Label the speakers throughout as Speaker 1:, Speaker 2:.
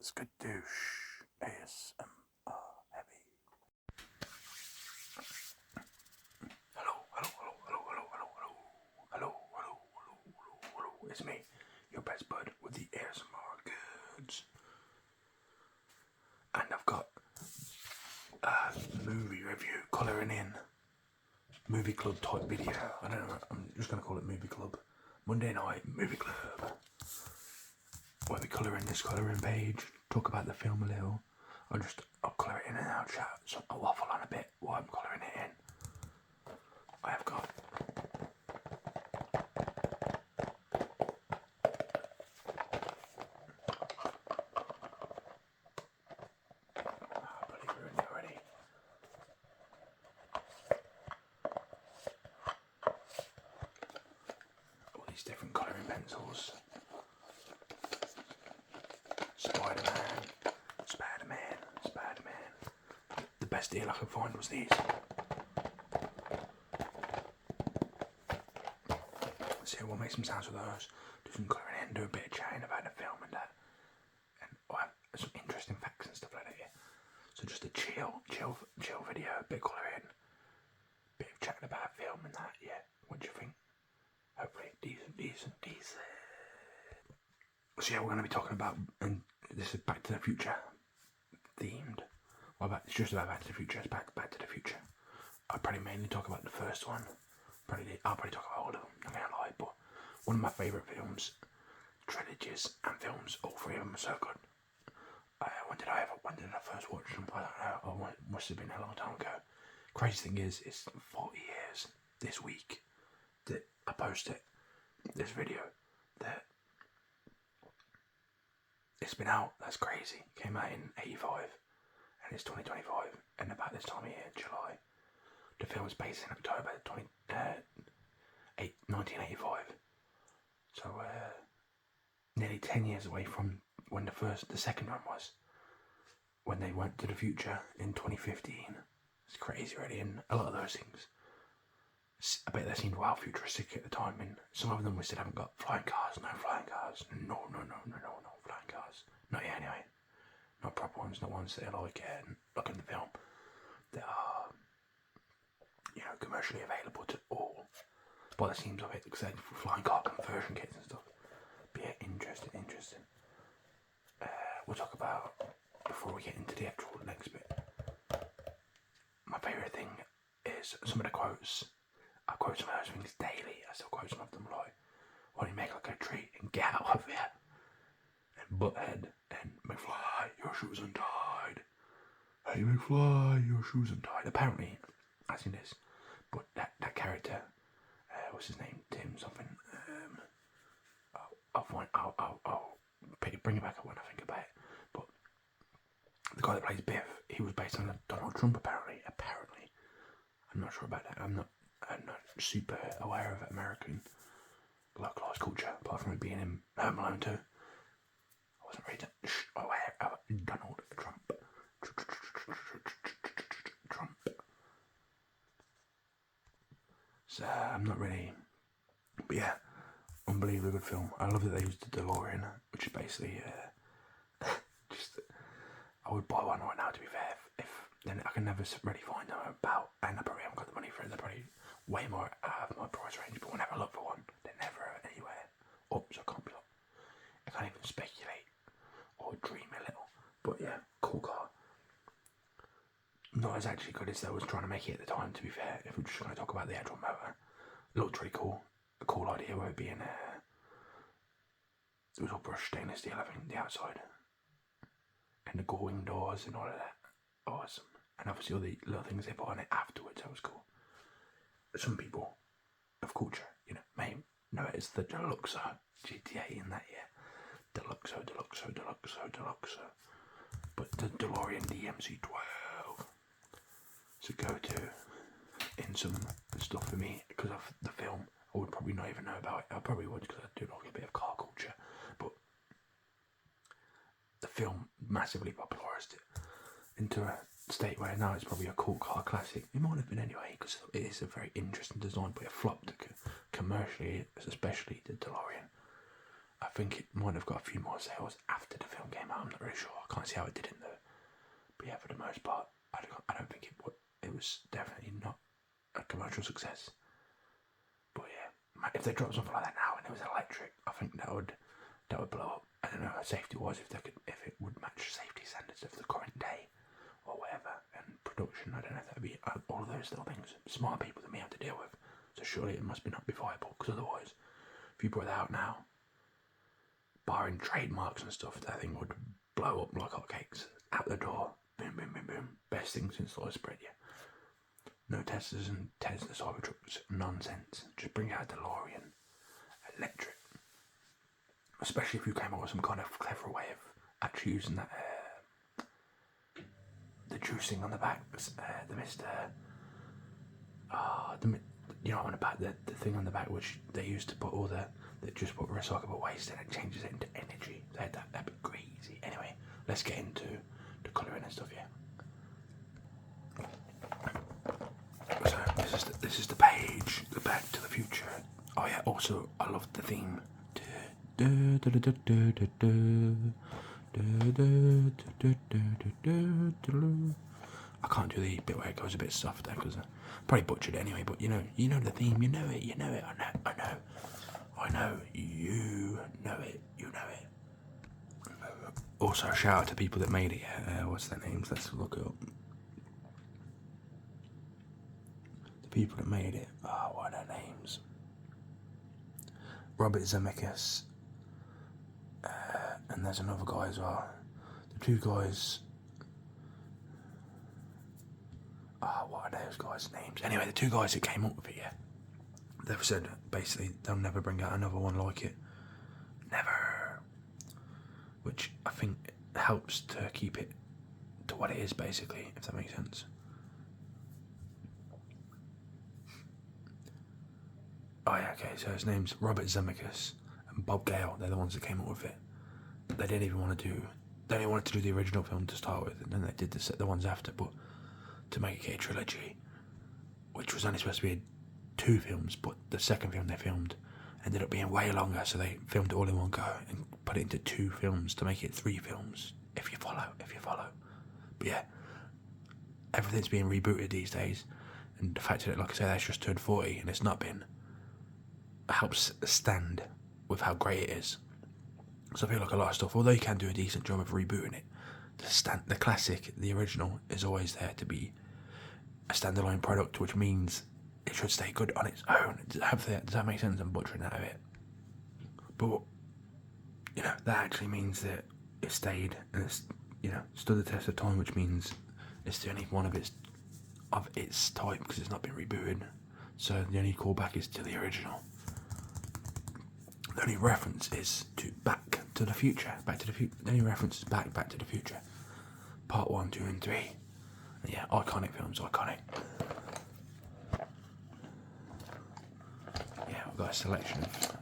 Speaker 1: Skadoosh ASMR heavy. Hello. It's me, your best bud with the ASMR goods. And I've got a movie review, colouring in, movie club type video. I don't know, I'm just going to call it movie club. Monday night movie club. Where we colour in this colouring page, talk about the film a little. I'll colour it in and out, chat. So I'll waffle on a bit while I'm colouring it in. I have got I believe we're in there already. All these different colouring pencils. Spider-Man. The best deal I could find was these. So we'll make some sounds with those. Do some colouring in, do a bit of chatting about the film and that. And I'll have some interesting facts and stuff like that here. So just a chill video, a bit of colouring, bit of chatting about film and that, yeah. What do you think? Hopefully decent. So yeah, we're going to be talking about, and this is Back to the Future themed. It's just about Back to the Future. It's back to the Future. I'll probably mainly talk about the first one. I'll probably talk about all of them. I'm gonna lie, but one of my favourite films, trilogies and films. All three of them are so good. When did I first watch them? I don't know. It must have been a long time ago. Crazy thing is, it's 40 years this week that I posted this video. That it's been out. That's crazy. It came out in 85, and it's 2025. And about this time of year, July. The film was based in October 1985. So nearly 10 years away from when the second one was. When they went to the future in 2015. It's crazy, really. And a lot of those things, I bet they seemed wild futuristic at the time. And some of them we still haven't got flying cars. No flying cars. No flying cars. Not yet, anyway. Not proper ones. Not ones that are like in the film. That are, commercially available to all. By the seams of it, because they're flying car conversion kits and stuff. But yeah, interesting. We'll talk about, before we get into the actual next bit, my favourite thing is some of the quotes. I quote some of those things daily. I still quote some of them, like, why don't you make like a tree and get out of here? And Butthead and McFly, your shoes untied. Hey McFly, your shoes untied. Apparently, I've seen this, but that character, what's his name? Tim something. I'll bring it back up when I think about it. But the guy that plays Biff, he was based on Donald Trump. Apparently. I'm not sure about that. I'm not super aware of American localized culture, apart from it being in Home Alone 2. I wasn't really aware of Donald Trump. So I'm not really, but yeah, unbelievably good film. I love that they used the DeLorean, which is basically I would buy one right now, to be fair. If then I can never really find them about, and I probably haven't got the money for it. They're probably way more out of my price range. But whenever I look for one, they're never anywhere. So I can't even speculate or dream a little. But yeah, cool car. Not as actually good as they was trying to make it at the time, to be fair. If we're just going to talk about the actual motor, it looked really cool. A cool idea where it being it was all brushed stainless steel, I think, the outside, and the gull wing doors and all of that. Awesome. And obviously all the little things they put on it afterwards. That was cool. But some people of culture, may know it as the Deluxo GTA in that year. Deluxo. But the DeLorean DMC-12. It's a go-to in some stuff for me, because of the film. I would probably not even know about it. I probably would, because I do like a bit of car culture. But the film massively popularised it into a state where now it's probably a cool car classic. It might have been anyway, because it is a very interesting design, but it flopped commercially, especially the DeLorean. I think it might have got a few more sales after the film came out. I'm not really sure. can't see how it didn't though. But yeah, for the most part, I don't think it would. It was definitely not a commercial success. But yeah, if they dropped something like that now and it was electric, I think that would blow up. I don't know how safety was, if it would match safety standards of the current day or whatever, and production. I don't know if that'd be all of those little things. Smart people than me have to deal with. So surely it must not be viable, because otherwise, if you brought that out now, barring trademarks and stuff, that thing would blow up like hotcakes. Out the door, boom, boom, boom, boom. Best thing since sliced bread, yeah. No Teslas and Tesla Cybertrucks, nonsense. Just bring out a DeLorean, electric. Especially if you came up with some kind of clever way of actually using that, the juicing on the back, the Mr. You know what I'm on about, the thing on the back which they used to put they just put recyclable waste and it changes it into energy. That'd be crazy. Anyway, let's get into the colouring and stuff, yeah. So this is the page, the Back to the Future. Oh yeah, also I love the theme. I can't do the bit where it goes a bit softer because I probably butchered it anyway. But you know the theme. You know it. I know. You know it. Also, a shout out to people that made it. What's their names? Let's look it up. The people that made it. Oh, what are their names? Robert Zemeckis. And there's another guy as well. The two guys. What are those guys' names? Anyway, the two guys that came up with it, yeah, they've said basically they'll never bring out another one like it. Never. Which I think helps to keep it to what it is, basically, if that makes sense. Oh yeah, okay, so his name's Robert Zemeckis and Bob Gale. They're the ones that came up with it. They didn't even want to do. They only wanted to do the original film to start with, and then they did the ones after. But to make it a trilogy, which was only supposed to be 2 films, but the second film they filmed ended up being way longer, so they filmed it all in one go and put it into 2 films to make it 3 films. If you follow. But yeah, everything's being rebooted these days, and the fact that, like I say, that's just turned 40 and it's not been, helps stand with how great it is. So I feel like a lot of stuff, although you can do a decent job of rebooting it, the classic, the original, is always there to be a standalone product, which means it should stay good on its own. Does that make sense? I'm butchering that a bit, but that actually means that it stayed and it's stood the test of time, which means it's the only one of its type because it's not been rebooted. So the only callback is to the original. The only reference is to Back to the Future. The only reference is Back to the Future. Part 1, 2, and 3. And yeah, iconic films, iconic. Yeah, I've got a selection of.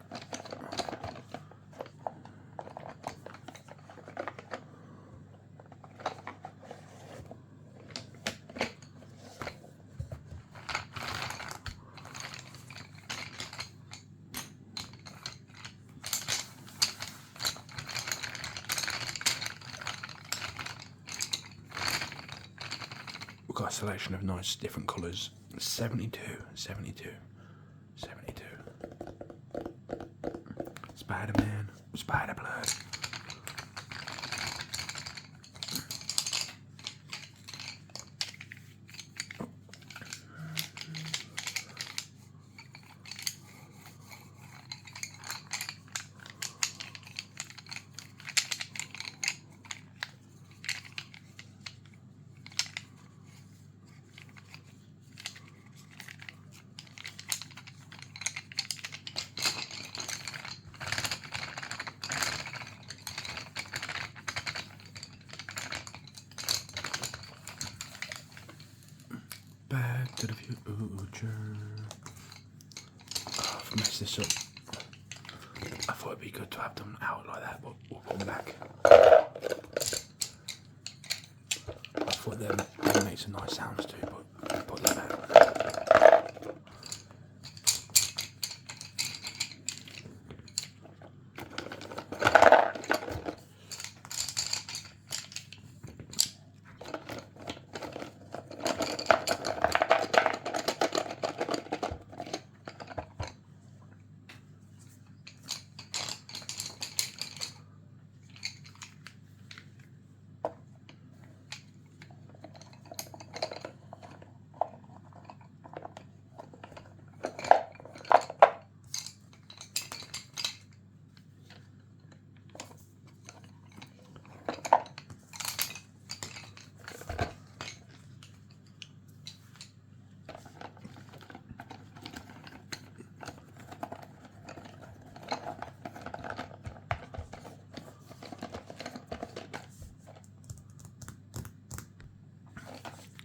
Speaker 1: We've got a selection of nice different colours. 72. Spider-Man, Spider-Blood. Back to the Future. Oh, I've messed this up. I thought it'd be good to have them out like that, but we'll put them back. I thought they'd make some nice sounds too, but we'll put them back.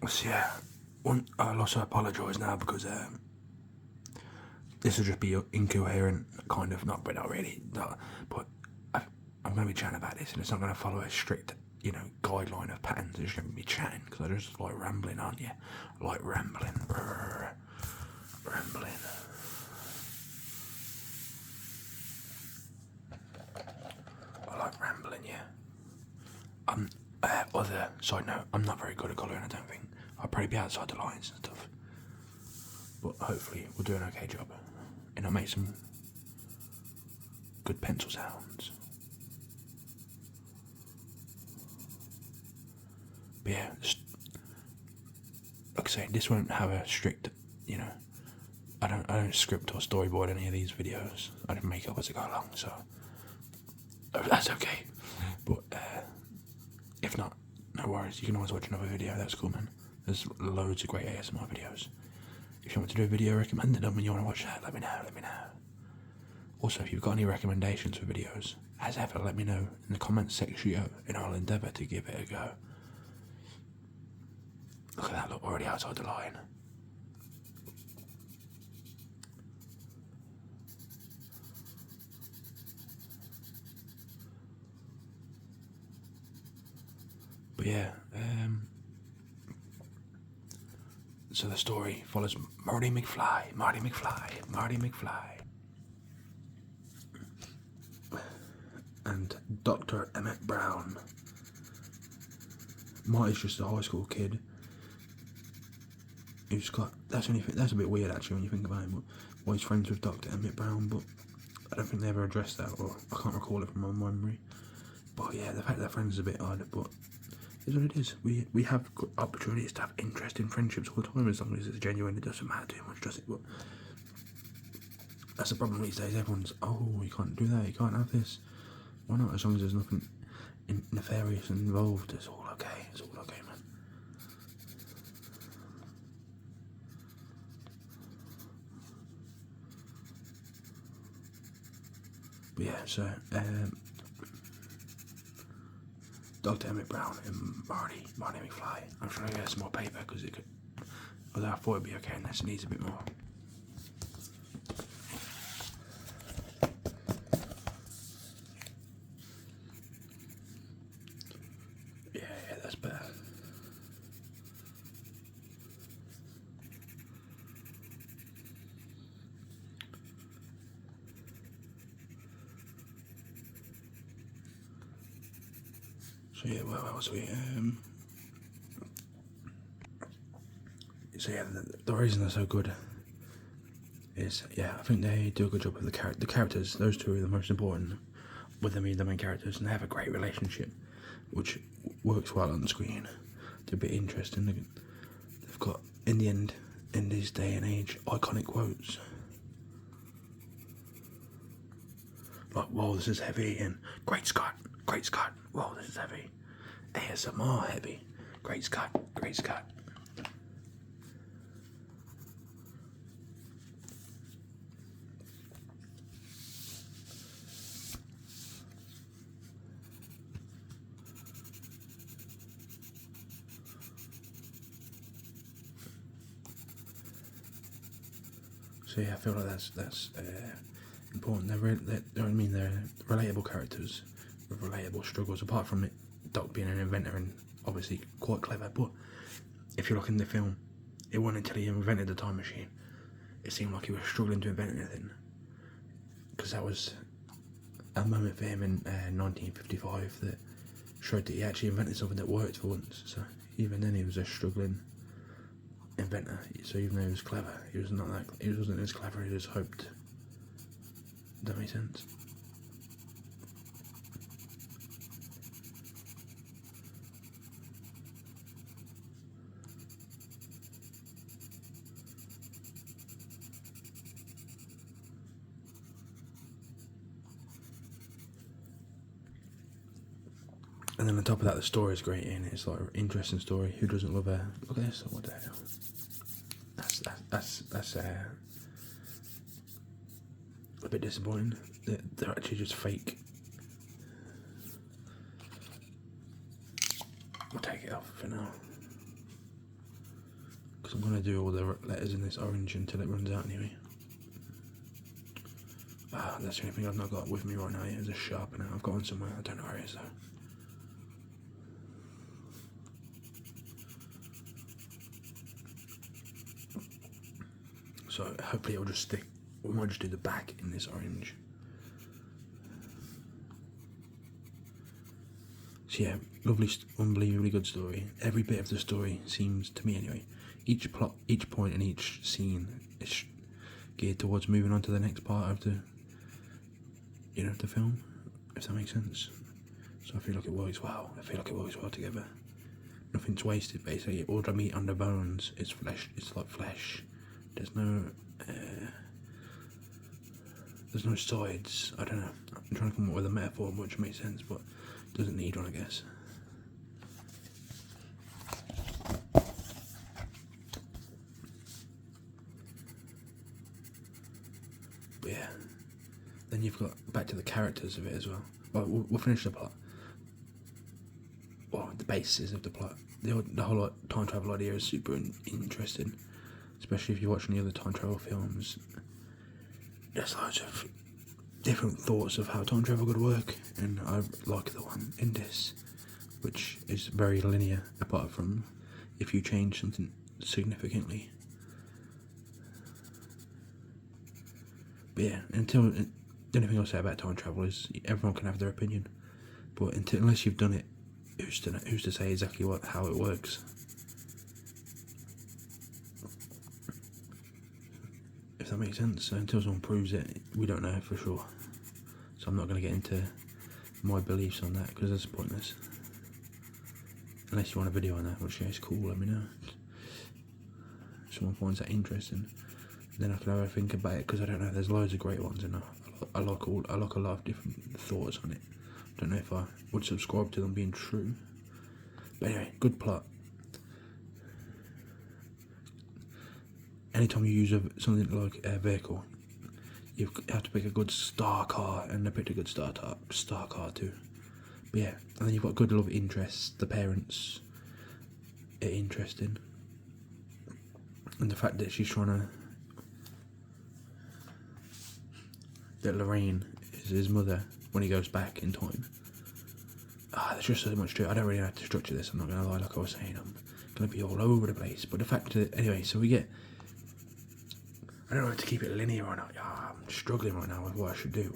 Speaker 1: So yeah, I'll also apologise now because this will just be incoherent, kind of, not really, but I'm going to be chatting about this, and it's not going to follow a strict, guideline of patterns. It's just going to be chatting because I just like rambling, aren't you? I like rambling, rambling. I like rambling, yeah. Other side note, I'm not very good at colouring. I don't think I'll probably be outside the lines and stuff, but hopefully we'll do an okay job, and I'll make some good pencil sounds. But yeah, like I say, this won't have a strict, I don't script or storyboard any of these videos. I just make up as I go along, so that's okay. But if not, no worries. You can always watch another video. That's cool, man. There's loads of great ASMR videos. If you want to do a video recommended them and you want to watch that, let me know. Also, if you've got any recommendations for videos, as ever, let me know in the comments section, and I'll endeavour to give it a go. Look at that, look, already outside the line. But yeah, so the story follows Marty McFly, and Dr. Emmett Brown. Marty's just a high school kid who's got, that's a bit weird actually when you think about him, why he's friends with Dr. Emmett Brown, but I don't think they ever addressed that, or I can't recall it from my memory. But yeah, the fact that friends is a bit odd, but it's what it is. We have opportunities to have interesting friendships all the time, as long as it's genuine. It doesn't matter too much, does it? But that's the problem these days. Everyone's, oh, you can't do that, you can't have this. Why not? As long as there's nothing nefarious and involved, it's all okay. It's all okay, man. But yeah, so Dr. Emmett Brown and Marty McFly. I'm trying to get some more paper because it could, although I thought it'd be okay, and this needs a bit more. Yeah, that's better. So yeah, where was we? So yeah, the reason they're so good is, yeah, I think they do a good job with the characters. Those two are the most important, with them being the main characters, and they have a great relationship, which works well on the screen. They're a bit interesting. They've got, in the end, in this day and age, iconic quotes like, "Whoa, this is heavy," and "Great Scott, whoa, this is heavy." ASMR heavy. Great Scott. So yeah, I feel like that's important. They're relatable characters with relatable struggles. Apart from it, Doc being an inventor and obviously quite clever, but if you look in the film, it wasn't until he invented the time machine it seemed like he was struggling to invent anything, because that was a moment for him in 1955 that showed that he actually invented something that worked for once. So even then he was a struggling inventor. So even though he was clever, he wasn't as clever as he was hoped. Does that make sense? And then on top of that, the story is great, and it's like an interesting story. Who doesn't love a look at this? What the hell? That's a bit disappointing. They're actually just fake. We'll take it off for now. because I'm going to do all the letters in this orange until it runs out anyway. That's the only thing I've not got with me right now. Is a sharpener. I've got one somewhere. I don't know where it is though. So hopefully it'll just stick. We might just do the back in this orange. So yeah, lovely, unbelievably good story. Every bit of the story seems, to me anyway, each plot, each point and each scene is geared towards moving on to the next part of the, the film, if that makes sense. So I feel like it works well. I feel like it works well together. Nothing's wasted basically. All the meat on the bones is flesh. It's like flesh. There's no sides. I don't know. I'm trying to come up with a metaphor which makes sense, but doesn't need one, I guess. But yeah, then you've got back to the characters of it as well. Well, we'll finish the plot. Well, the basis of the plot. The whole time travel idea is super interesting, especially if you're watching the other time travel films. There's loads of different thoughts of how time travel could work, and I like the one in this, which is very linear, apart from if you change something significantly. But yeah, the only thing I'll say about time travel is everyone can have their opinion, but unless you've done it, who's to say exactly how it works? If that makes sense. So until someone proves it, we don't know for sure. So I'm not going to get into my beliefs on that because that's pointless. Unless you want a video on that, which is cool, let me know. If someone finds that interesting, then I can have a think about it, because I don't know, there's loads of great ones, and I like a lot of different thoughts on it. I don't know if I would subscribe to them being true. But anyway, good plot. Anytime you use something like a vehicle, you have to pick a good star car, and I picked a good star car too. But yeah, and then you've got good love interests. The parents are interesting, and the fact that she's trying to, that Lorraine is his mother when he goes back in time. There's just so much to it. I don't really know how to structure this, I'm not going to lie, like I was saying, I'm going to be all over the place. But the fact that, anyway, so we get, I don't know how to keep it linear or not. I'm struggling right now with what I should do.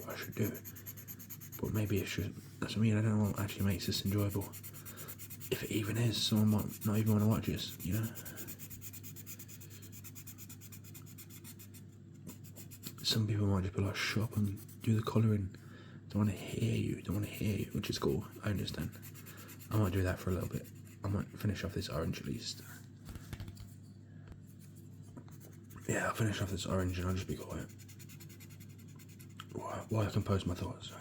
Speaker 1: But maybe it's just, that's what I mean, I don't know what actually makes this enjoyable. If it even is, someone might not even want to watch this, Some people might just be like, shut up and do the colouring. Don't want to hear you, which is cool, I understand. I might do that for a little bit. I might finish off this orange at least. Yeah, I'll finish off this orange and I'll just be quiet while I compose my thoughts.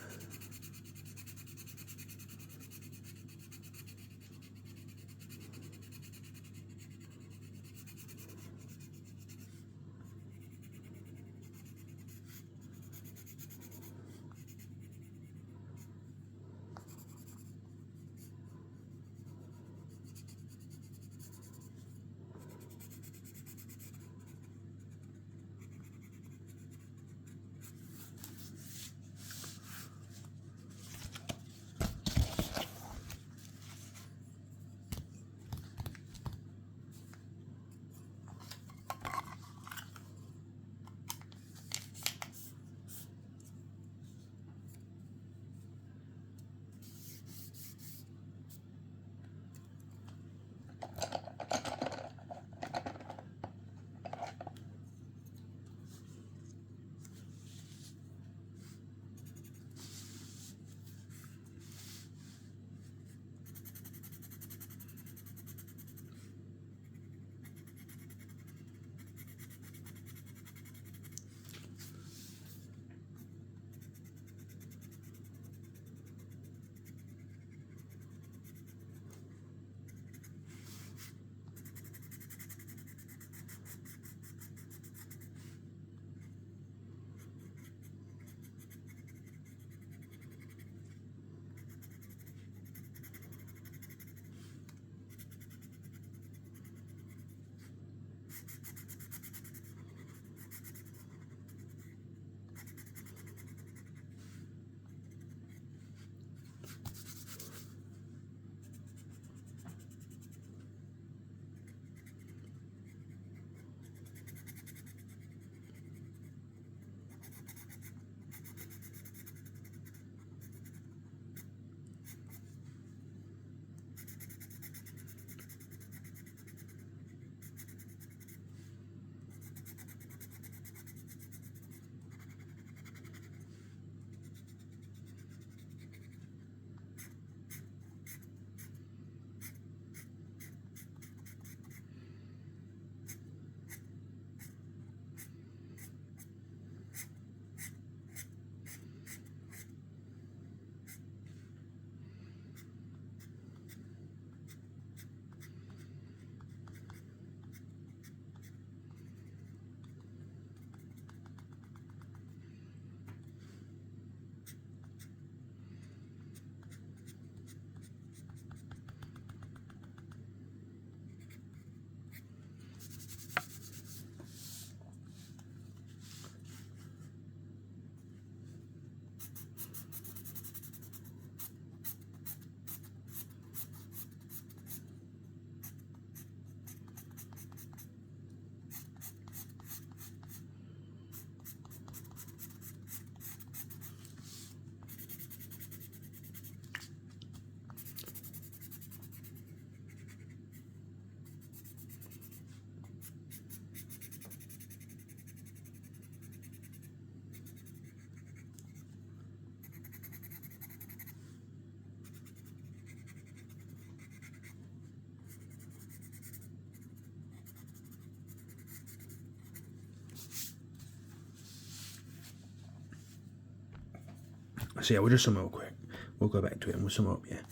Speaker 1: So yeah, we'll just sum it up quick. We'll go back to it and we'll sum it up, yeah.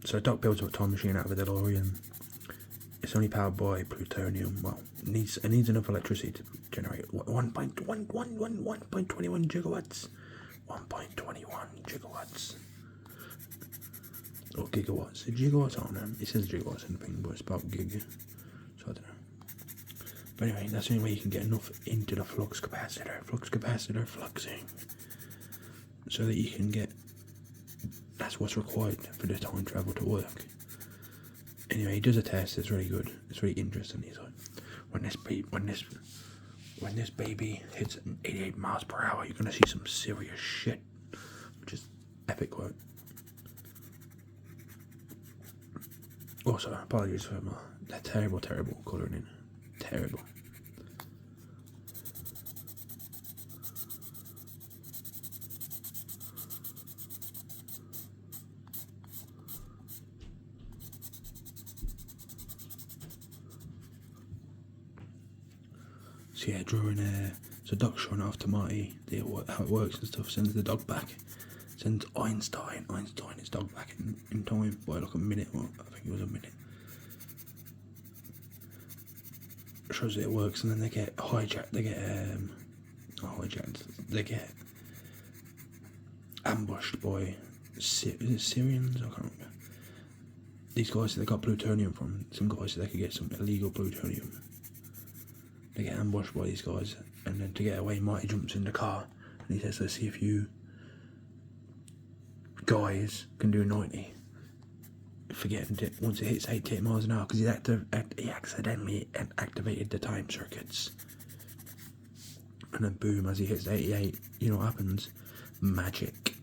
Speaker 1: So a Doc builds a time machine out of a DeLorean. It's only powered by plutonium. Well, it needs enough electricity to generate 1.21 gigawatts. 1.21 gigawatts. Or gigawatts. Gigawatts, I don't know. It says gigawatts in the thing, but it's about gig. So I don't know. But anyway, that's the only way you can get enough into the flux capacitor. Flux capacitor fluxing. So that you can get... That's what's required for the time travel to work. Anyway, he does a test. It's really good. It's really interesting. He's like, when this baby hits 88 miles per hour, you're gonna see some serious shit, which is epic quote. Also, apologies for that terrible colouring in. Terrible. So yeah, so Doc's showing off to Marty how it works and stuff, sends the dog back, sends Einstein his dog back in time by like a minute, or I think it was a minute. Shows that it works, and then they get ambushed by, is it Syrians? I can't remember. These guys, they got plutonium from some guys, so they could get some illegal plutonium. They get ambushed by these guys, and then to get away, Marty jumps in the car and he says, let's see if you guys can do 90. Forgetting it once it hits 88 miles an hour, because he accidentally activated the time circuits. And then boom, as he hits 88, you know what happens? Magic.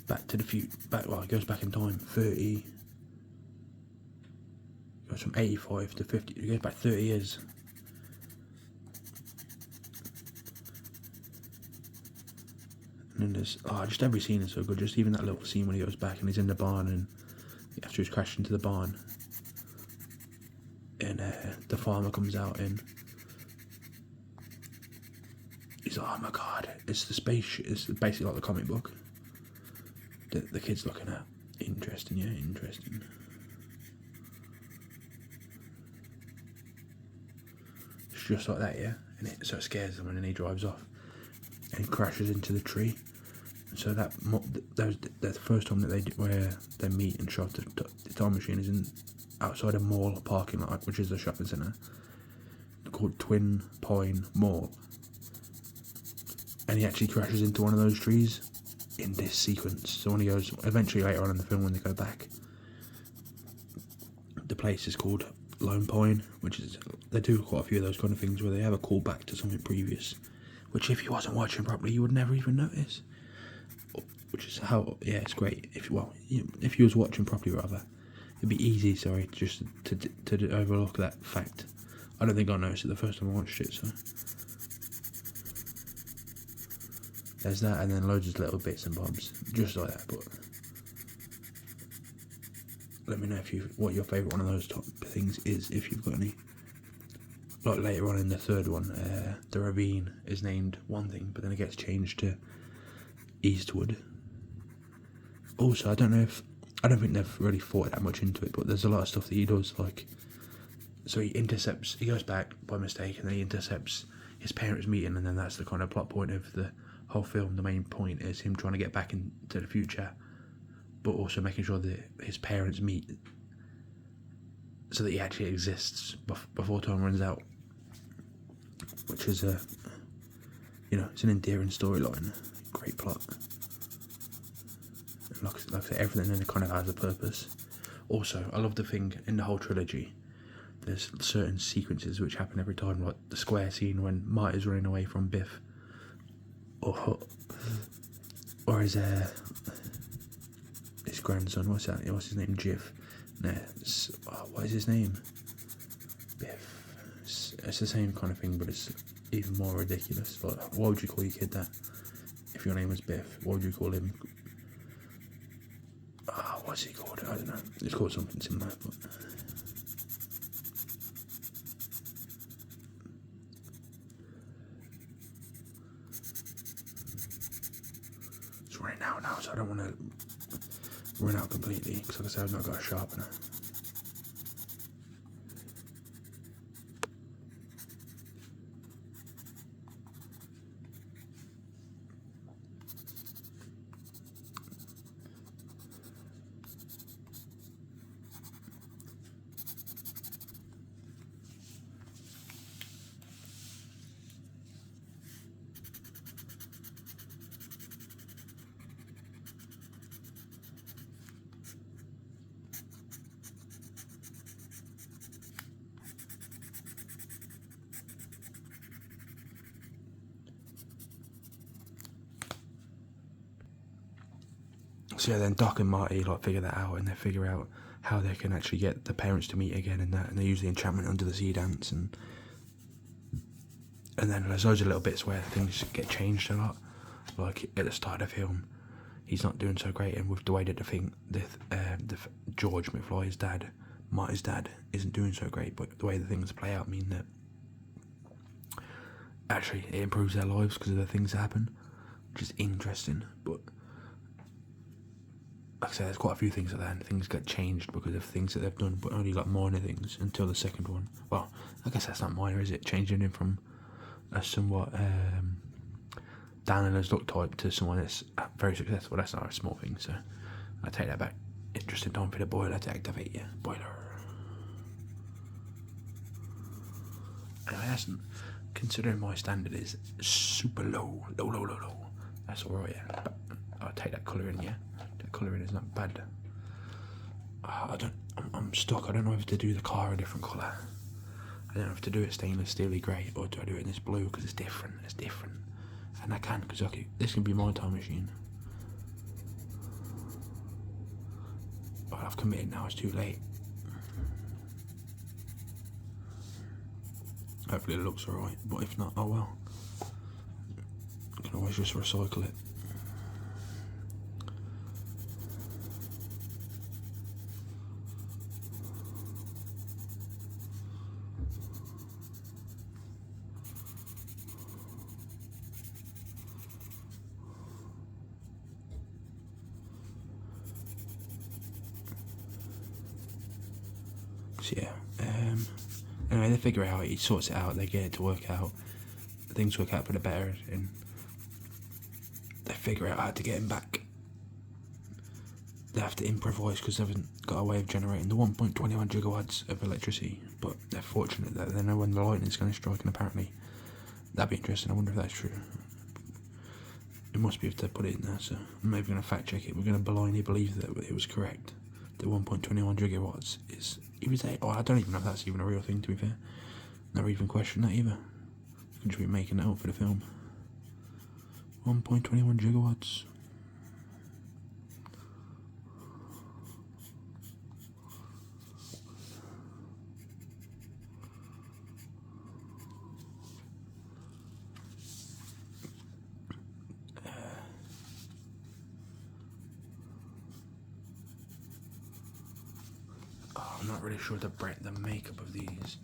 Speaker 1: Back to the future. It goes back in time. 30. Goes from 85 to 50. It goes back 30 years. And then there's just every scene is so good. Just even that little scene when he goes back and he's in the barn, and after he's crashed into the barn, and the farmer comes out and he's like, oh my god, it's the spaceship. It's basically like the comic book that the kid's looking at. Interesting, yeah, interesting. It's just like that, yeah. And so it scares him, and then he drives off and he crashes into the tree. So that was the first time that where they meet and shot the time machine is outside a mall parking lot, which is a shopping centre called Twin Pine Mall. And he actually crashes into one of those trees in this sequence. So when he goes, eventually later on in the film when they go back, the place is called Lone Pine, which is, they do quite a few of those kind of things where they have a callback to something previous, which if you wasn't watching properly you would never even notice. Which is how, yeah, it's great. If you was watching properly, rather, it'd be easy. Sorry, just to overlook that fact. I don't think I noticed it the first time I watched it. So there's that, and then loads of little bits and bobs, just like that. But let me know what your favourite one of those top things is, if you've got any. Like later on in the third one, the ravine is named one thing, but then it gets changed to Eastwood. Also, I don't think they've really thought that much into it, but there's a lot of stuff that he does, like, so he goes back by mistake, and then he intercepts his parents' meeting, and then that's the kind of plot point of the whole film. The main point is him trying to get back into the future, but also making sure that his parents meet, so that he actually exists before time runs out, which is it's an endearing storyline, great plot. Like I said, everything in it kind of has a purpose. Also, I love the thing in the whole trilogy, there's certain sequences which happen every time, like the square scene when Marty's running away from Biff, or his grandson, what's his name, Jiff? No, what is his name? Biff. It's the same kind of thing, but it's even more ridiculous. Like, why would you call your kid that? If your name was Biff, what would you call him? What's he called? I don't know. It's called something similar, but so I don't want to run out completely, because like I said, I've not got a sharpener. So yeah, then Doc and Marty like figure that out, and they figure out how they can actually get the parents to meet again, and that, and they use the enchantment under the sea dance, and then there's loads of little bits where things get changed a lot. Like at the start of the film, he's not doing so great, and with the way that George McFly's dad, Marty's dad, isn't doing so great, but the way the things play out mean that actually it improves their lives because of the things that happen, which is interesting. But like I said, there's quite a few things like that, and things get changed because of things that they've done, but only like minor things until the second one. Well, I guess that's not minor, is it? Changing him from a somewhat down in his look type to someone that's very successful. That's not a small thing, so I take that back. Interesting time for the boiler to activate. Yeah, boiler. Anyway, that's, considering my standard is super low. That's alright, yeah. But I'll take that colour in, yeah. That colour in is not bad. I'm stuck. I don't know if to do the car a different colour. I don't know if to do it stainless steely grey, or do I do it in this blue, because it's different. It's different. And I can, because this can be my time machine. But I've committed now, it's too late. Hopefully it looks alright, but if not, oh well. I can always just recycle it. So yeah, anyway, they figure it out, he sorts it out, they get it to work out, things work out for the better, and they figure out how to get him back. They have to improvise because they haven't got a way of generating the 1.21 gigawatts of electricity, but they're fortunate that they know when the lightning's going to strike, and apparently that'd be interesting. I wonder if that's true. It must be if they put it in there, so I'm maybe going to fact check it. We're going to blindly believe that it was correct. The 1.21 gigawatts is, I don't even know if that's even a real thing, to be fair. Never even questioned that either. I could just be making that up for the film. 1.21 gigawatts. I'm not really sure the makeup of these.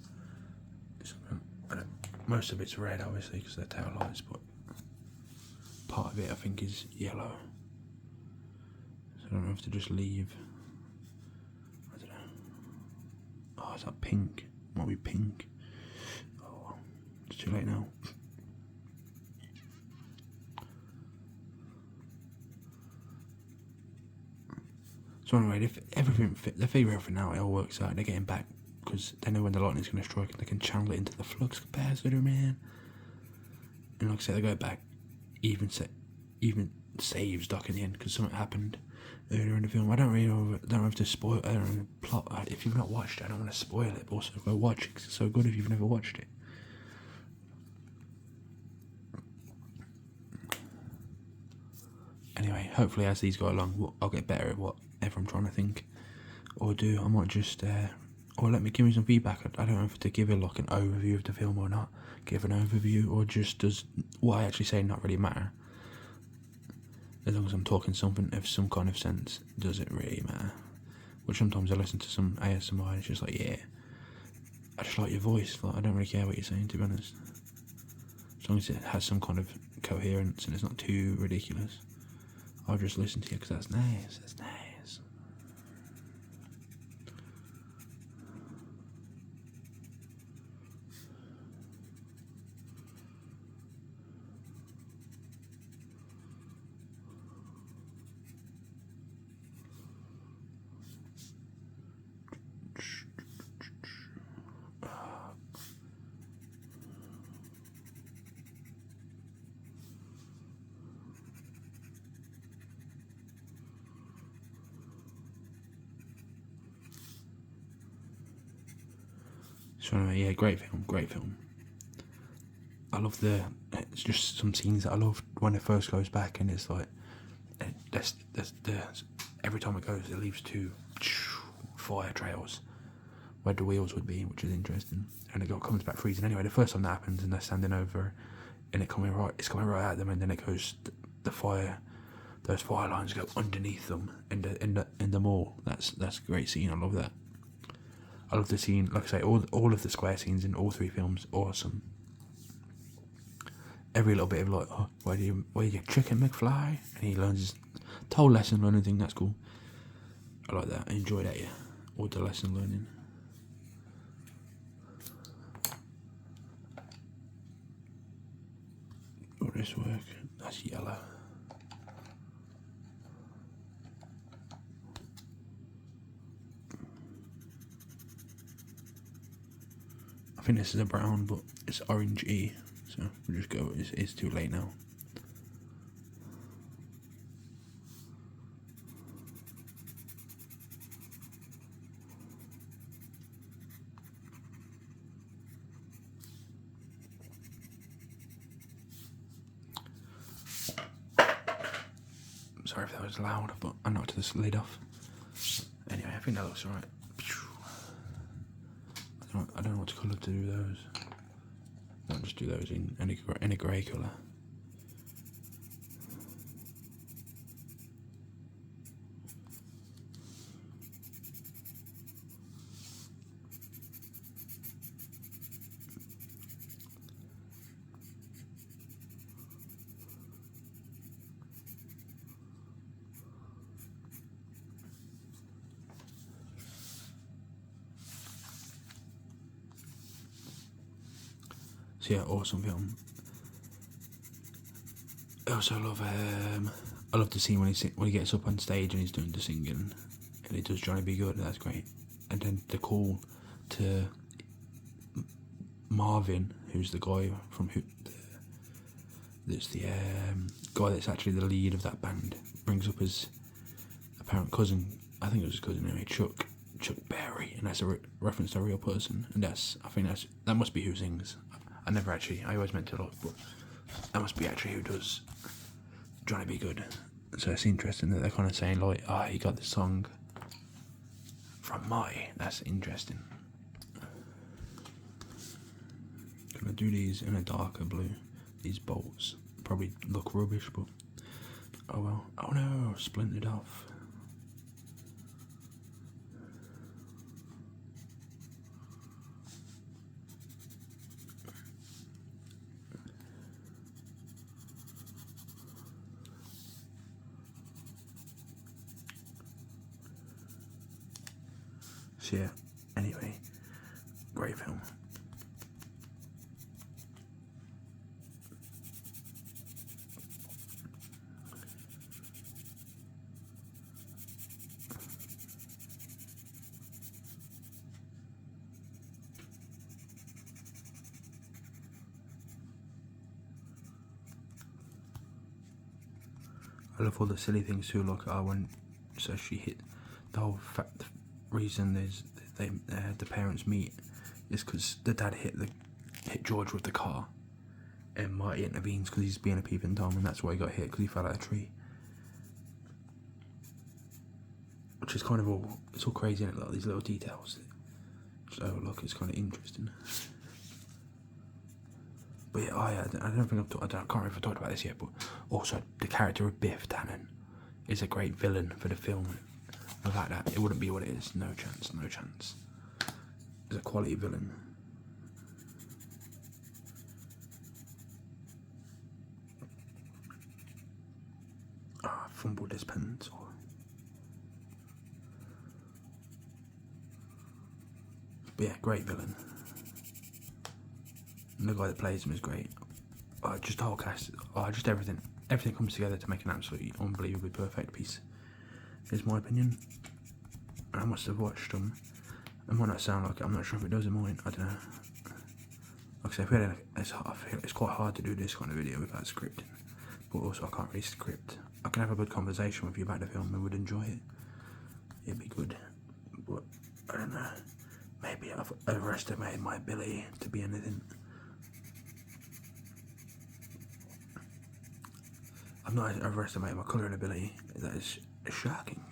Speaker 1: Most of it's red, obviously, because they're tail lights, but part of it I think is yellow. So I don't know if to just leave. I don't know. Oh, is that pink? Might be pink. Oh, it's too late now. So anyway, if everything they figure everything out, it all works out. They're getting back because they know when the lightning's going to strike, and they can channel it into the flux capacitor, man. And like I said, they go back, even saves Doc in the end because something happened earlier in the film. I don't know if to spoil. I don't know the plot. If you've not watched it, I don't want to spoil it. But also, go watch it because it's so good if you've never watched it. Anyway, hopefully as these go along, I'll get better at whatever I'm trying to think or do. I might just, or give me some feedback. I don't know if to give it like an overview of the film or not. Give an overview, or just does what I actually say not really matter? As long as I'm talking something of some kind of sense, does it really matter? Which sometimes I listen to some ASMR and it's just like, yeah, I just like your voice. Like, I don't really care what you're saying, to be honest. As long as it has some kind of coherence and it's not too ridiculous. I'll just listen to you because that's nice. That's nice. So anyway, yeah, great film. I love it's just some scenes that I love when it first goes back, and it's like, every time it goes, it leaves 2 fire trails where the wheels would be, which is interesting. And it comes back freezing anyway. The first time that happens, and they're standing over, and it's coming right at them, and then it goes those fire lines go underneath them in the mall. That's a great scene. I love that. I love the scene, like I say, all of the square scenes in all 3 films, awesome. Every little bit of like, oh, where do you chicken McFly? And he learns his whole lesson learning thing, that's cool. I like that, I enjoy that, yeah. All the lesson learning. Will this work? That's yellow. I think this is a brown, but it's orange E, so we'll just go. It's too late now. Sorry if that was loud, but I knocked this lid off. Anyway, I think that looks alright. I don't know what colour to do those. I'll just do those in a grey colour. So yeah, awesome film. I also love I love the scene when he gets up on stage and he's doing the singing, and he does Johnny Be Good. That's great. And then the call to Marvin, who's the guy from that's the guy that's actually the lead of that band, brings up his apparent cousin. I think it was his cousin anyway, Chuck Berry, and that's a reference to a real person. And that must be who sings. I always meant to look, but that must be actually who does Johnny Be Good. So it's interesting that they're kind of saying like, he got this song from Marty. That's interesting. Gonna do these in a darker blue. These bolts probably look rubbish, but oh well. Oh no, splintered off. So yeah, anyway, great film. I love all the silly things too, like so she hit the whole fact. The reason the parents meet is because the dad hit George with the car, and Marty intervenes because he's being a peeping Tom, and that's why he got hit, because he fell out of a tree. Which is kind of it's all crazy, isn't it? Like these little details. So look, it's kind of interesting. But yeah, I don't think I can't remember if I talked about this yet, but also the character of Biff Tannen is a great villain for the film. Without that, it wouldn't be what it is. No chance. It's a quality villain. fumble this pencil. But yeah, great villain. And the guy that plays him is great. Just the whole cast, just everything comes together to make an absolutely unbelievably perfect piece, is my opinion. And I must have watched them. It might not sound like it, I'm not sure if it does in mine, I don't know. Like I say, I feel it's quite hard to do this kind of video without scripting. But also I can't really script. I can have a good conversation with you about the film and would enjoy it. It'd be good. But I don't know. Maybe I've overestimated my ability to be anything. I've not overestimated my colouring ability. That is shocking.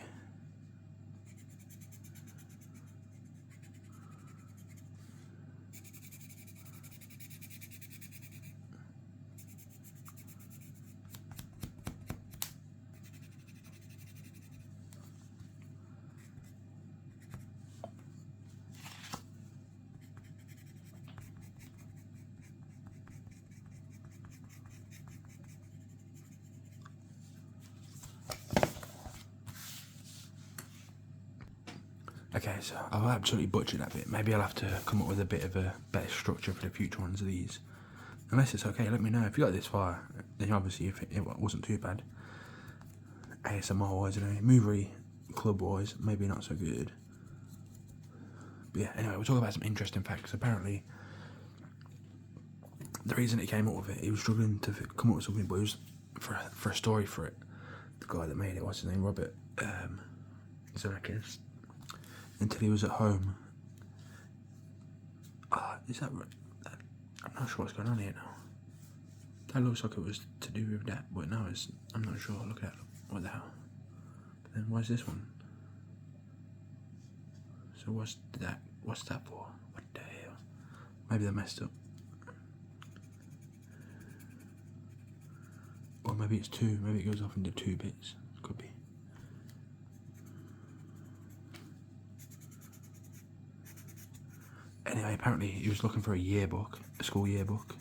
Speaker 1: Okay, so I've absolutely butchered that bit. Maybe I'll have to come up with a bit of a better structure for the future ones of these. Unless it's okay, let me know. If you got this far, then obviously if it wasn't too bad. ASMR wise, movie club wise, maybe not so good. But yeah, anyway, we'll talk about some interesting facts. Apparently, the reason he came up with it, he was struggling to come up with something, but it was for a story for it. The guy that made it, what's his name, Robert Zemeckis. Until he was at home. Is that right? I'm not sure what's going on here now. That looks like it was to do with that, but now I'm not sure. Look at that. What the hell? But then why's this one? So what's that for? What the hell? Maybe they messed up. Or maybe it's two. Maybe it goes off into two bits. Could be. Anyway, apparently he was looking for a school yearbook.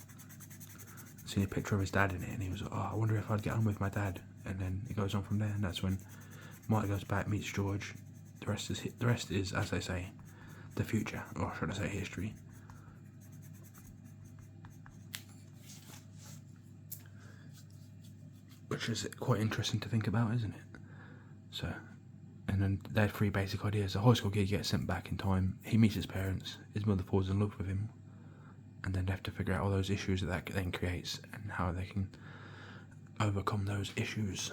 Speaker 1: Seen a picture of his dad in it, and he was like, "Oh, I wonder if I'd get on with my dad." And then it goes on from there, and that's when Marty goes back, meets George. The rest is, as they say, the future, or should I say, history. Which is quite interesting to think about, isn't it? So. And then they had three basic ideas. A high school kid gets sent back in time. He meets his parents. His mother falls in love with him. And then they have to figure out all those issues that then creates and how they can overcome those issues.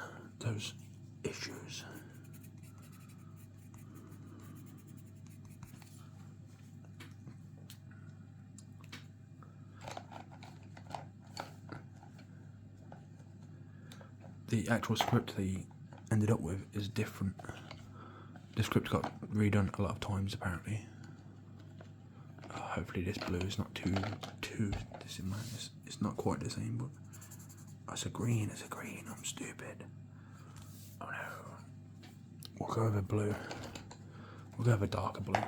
Speaker 1: The actual script they ended up with is different. The script got redone a lot of times, apparently. Hopefully this blue is not too this in mind. It's not quite the same, but it's a green, I'm stupid. Oh no. We'll go over blue. We'll go over darker blue.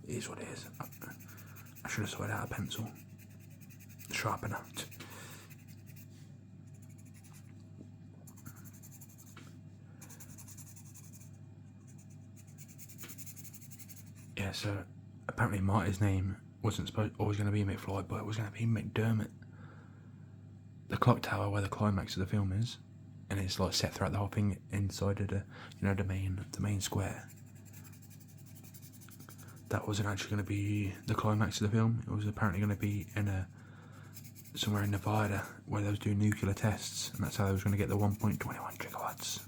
Speaker 1: It is what it is. I should have sorted out a pencil. Sharpener. Yeah, so apparently Marty's name wasn't always going to be McFly, but it was going to be McDermott. The clock tower where the climax of the film is, and it's like set throughout the whole thing inside of the, the main square. That wasn't actually going to be the climax of the film. It was apparently going to be in somewhere in Nevada where they was doing nuclear tests, and that's how they was going to get the 1.21 gigawatts.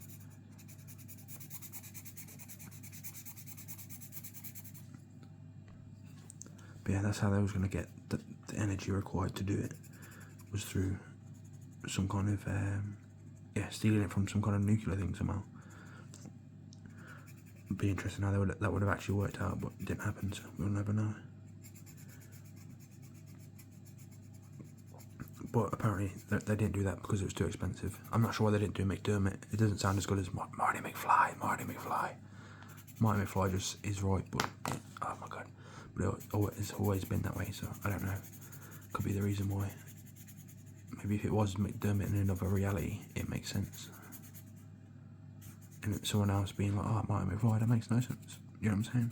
Speaker 1: But yeah, that's how they was going to get the energy required to do it, was through some kind of, stealing it from some kind of nuclear thing somehow. It'd be interesting how that would have actually worked out, but it didn't happen, so we'll never know. But apparently they didn't do that because it was too expensive. I'm not sure why they didn't do McDermott. It doesn't sound as good as Marty McFly. Marty McFly just is right, but oh my god. But it's always been that way, so I don't know. Could be the reason why. Maybe if it was McDermott in another reality, it makes sense. and someone else being like, oh, Marty McFly, that makes no sense. You know what I'm saying?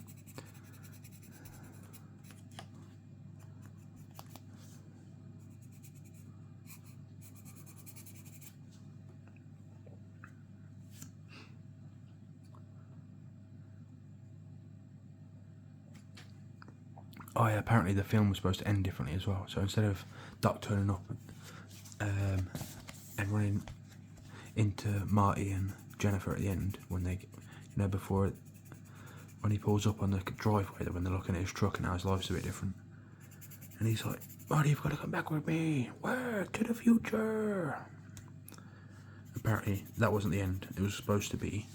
Speaker 1: Oh yeah, apparently the film was supposed to end differently as well. So instead of Doc turning up and running into Marty and Jennifer at the end, when they, before, when he pulls up on the driveway, when they're looking at his truck and how his life's a bit different, and he's like, Marty, you've got to come back with me. Where? To the future. Apparently that wasn't the end. It was supposed to be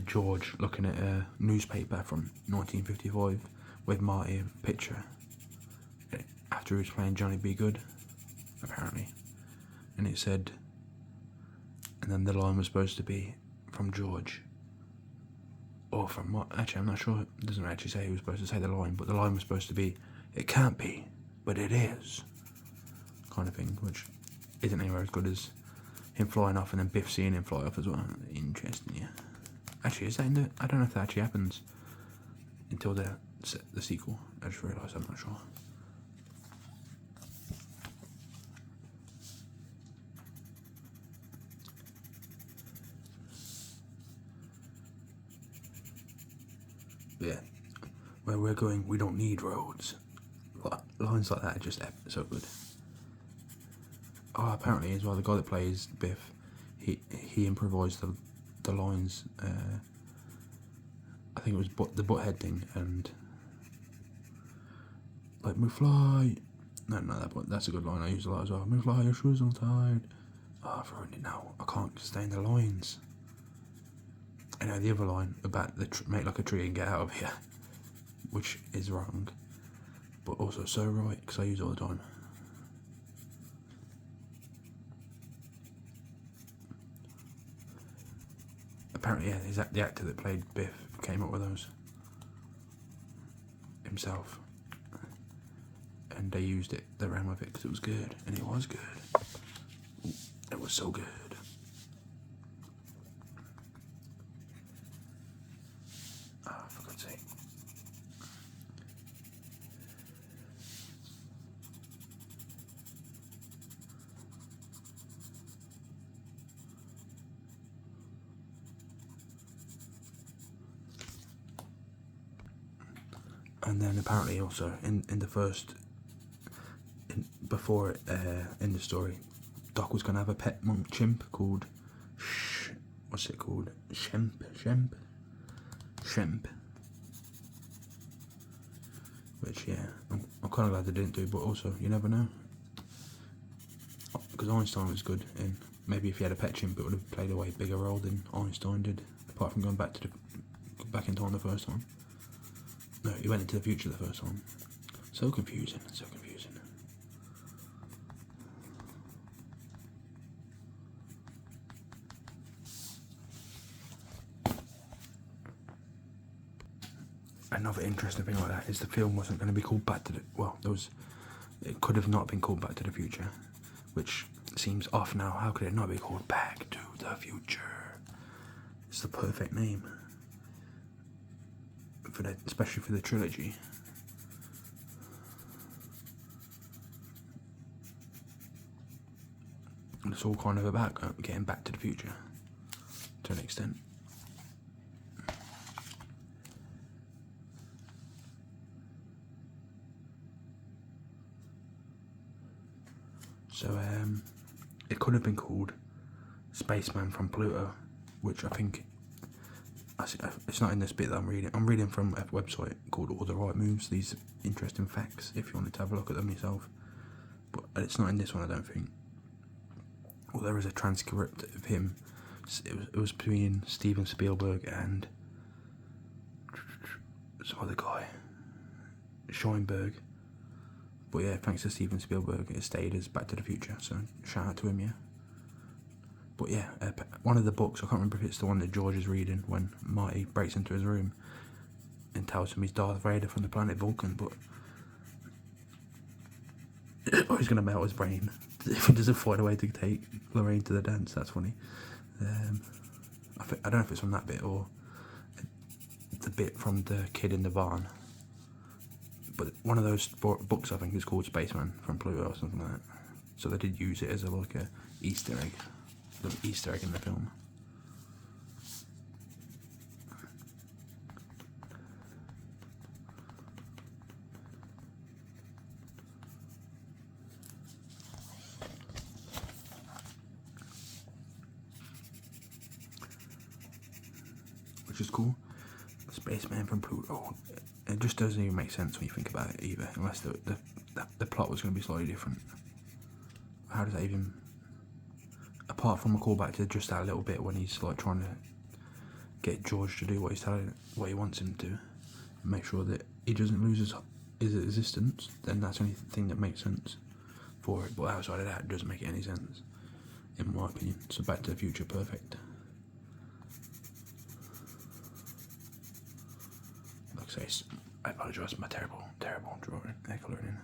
Speaker 1: George looking at a newspaper from 1955 with Marty, a picture, after he was playing Johnny B. Good, apparently. And it said, and then the line was supposed to be from George, or from what, actually I'm not sure, it doesn't actually say who was supposed to say the line, but the line was supposed to be, it can't be, but it is, kind of thing, which isn't anywhere as good as him flying off and then Biff seeing him fly off as well. Interesting, yeah. Actually, is that in the, I don't know if that actually happens until the sequel. I just realised, I'm not sure. But yeah, where we're going, we don't need roads. Lines like that are just so good. Oh, apparently as well, the guy that plays Biff, he improvised the lines. I think it was the butthead thing, and like McFly. No, that's a good line I use a lot as well. McFly, your shoes untied. Oh, I've ruined it now. I can't sustain the lines. I know the other line about make like a tree and get out of here, which is wrong, but also so right because I use it all the time. Apparently, yeah, the actor that played Biff came up with those himself, and they used it. They ran with it because it was good, and it was good. It was so good. Ah, for God's sake. And then apparently also in the first, before in the story, Doc was going to have a pet monk chimp called what's it called? Shemp. Which, yeah, I'm kind of glad they didn't do, but also you never know, because Einstein was good, and maybe if he had a pet chimp, it would have played a way bigger role than Einstein did, apart from going back in time the first time. No, he went into the future the first time. So confusing, so confusing. Another interesting thing like that is the film wasn't going to be called Back to the... Well, it could have not been called Back to the Future, which seems off now. How could it not be called Back to the Future? It's the perfect name, especially for the trilogy. And it's all kind of about getting back to the future, to an extent. So, it could have been called Spaceman from Pluto, which I think, it's not in this bit that I'm reading. I'm reading from a website called All the Right Moves, these interesting facts, if you wanted to have a look at them yourself. But it's not in this one, I don't think. Well, there is a transcript of him. It was between Steven Spielberg and some other guy, Scheinberg. But yeah, thanks to Steven Spielberg, it stayed as Back to the Future, so shout out to him, yeah. But yeah, one of the books, I can't remember if it's the one that George is reading when Marty breaks into his room and tells him he's Darth Vader from the planet Vulcan, but he's going to melt his brain if he doesn't find a way to take Lorraine to the dance. That's funny. I don't know if it's from that bit or the bit from the kid in the barn. But one of those books, I think, is called Spaceman from Pluto or something like that. So they did use it as a Easter egg, the Easter egg in the film. Which is cool. Spaceman from Pluto. It just doesn't even make sense when you think about it either, unless the plot was going to be slightly different. How does that even... Apart from a callback to just that little bit when he's like trying to get George to do what he wants him to, and make sure that he doesn't lose his existence, then that's the only thing that makes sense for it. But outside of that, it doesn't make any sense, in my opinion. So Back to the Future, perfect. Like I say, I apologise for my terrible drawing, colouring in.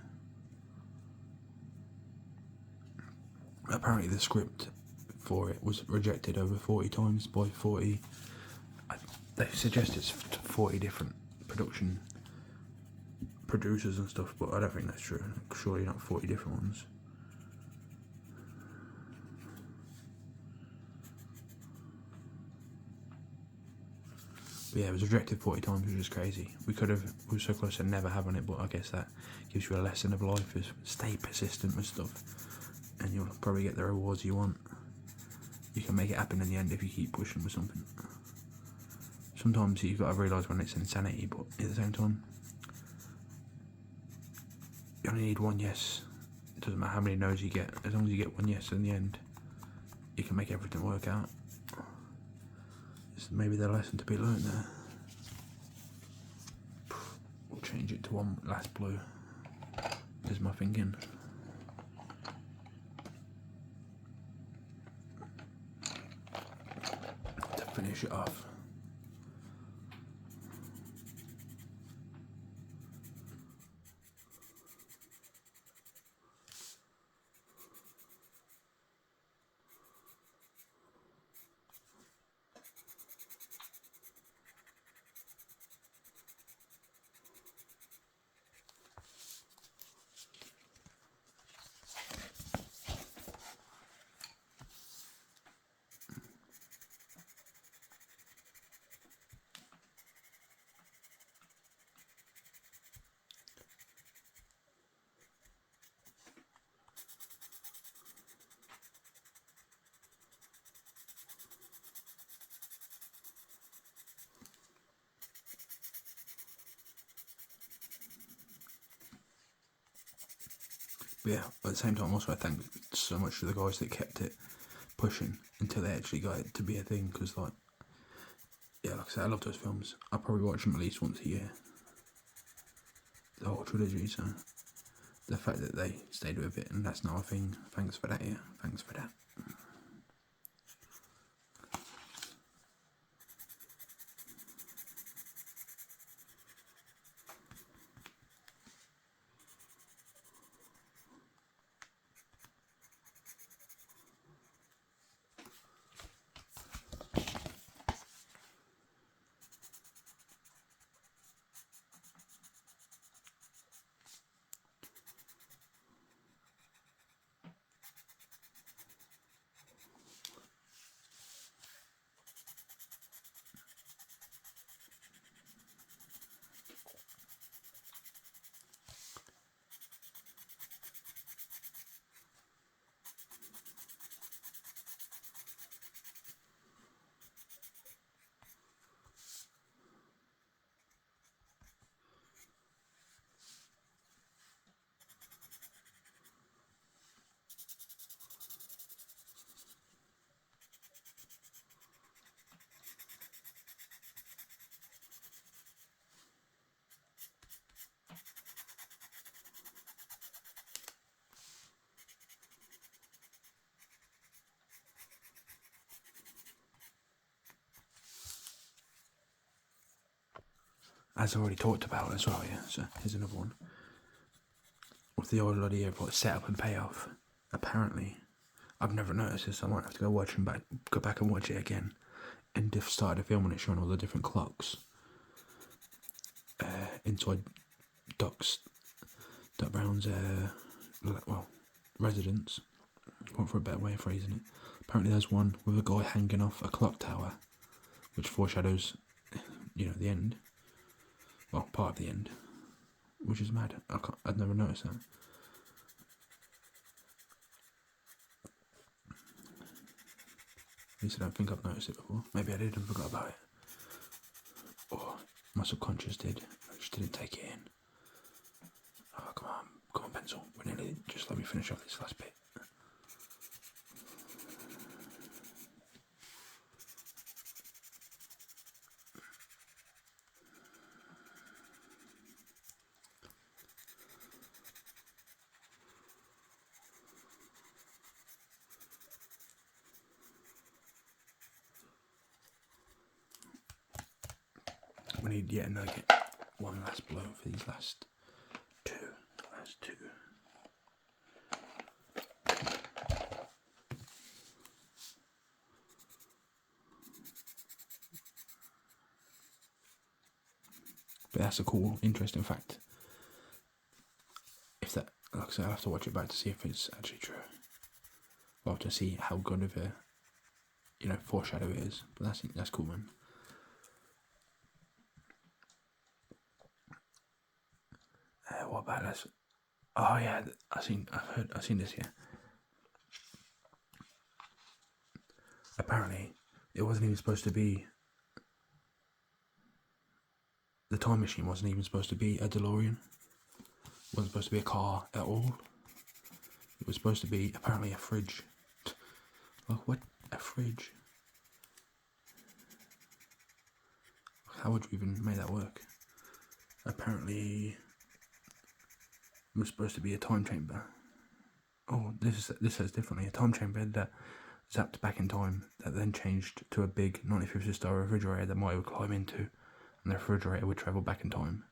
Speaker 1: Apparently the script for it was rejected over 40 times by 40... They suggest it's 40 different production producers and stuff, but I don't think that's true. Surely not 40 different ones. But yeah, it was rejected 40 times, which is crazy. We were so close to never having it, but I guess that gives you a lesson of life, is stay persistent with stuff, and you'll probably get the rewards you want. You can make it happen in the end if you keep pushing with something. Sometimes you've got to realise when it's insanity, but at the same time, you only need one yes. It doesn't matter how many no's you get, as long as you get one yes in the end, you can make everything work out. It's maybe the lesson to be learned there. We'll change it to one last blue, is my thinking. To finish it off. But yeah, at the same time, also I thank so much to the guys that kept it pushing until they actually got it to be a thing, because like I said, I love those films. I probably watch them at least once a year, the whole trilogy, so the fact that they stayed with it and that's not a thing, thanks for that, thanks for that. As I already talked about as well, so here's another one. With the old idea of like setup and payoff, apparently, I've never noticed this, I might have to go back and watch it again. in the start of the film when it's showing all the different clocks inside Doc Brown's residence. For a better way of phrasing it. Apparently there's one with a guy hanging off a clock tower, which foreshadows, the end. Well, part of the end, which is mad. I'd never noticed that. At least I don't think I've noticed it before. Maybe I did and forgot about it. Or my subconscious did. I just didn't take it in. Oh, come on, pencil. We're nearly. Just let me finish off this last bit. We need yet another one last blow for these last two. But that's a cool, interesting fact. If that, like I said, I'll have to watch it back to see if it's actually true. Well, to see how good of a, foreshadow it is. But that's cool, man. What about this? Oh yeah, I've seen this here. Apparently, it wasn't even supposed to be. The time machine wasn't even supposed to be a DeLorean. It wasn't supposed to be a car at all. It was supposed to be apparently a fridge. Like what? A fridge? How would you even make that work? Apparently, it was supposed to be a time chamber. Oh, this says differently. A time chamber that zapped back in time, that then changed to a big 1950s style refrigerator that Marty would climb into, and the refrigerator would travel back in time.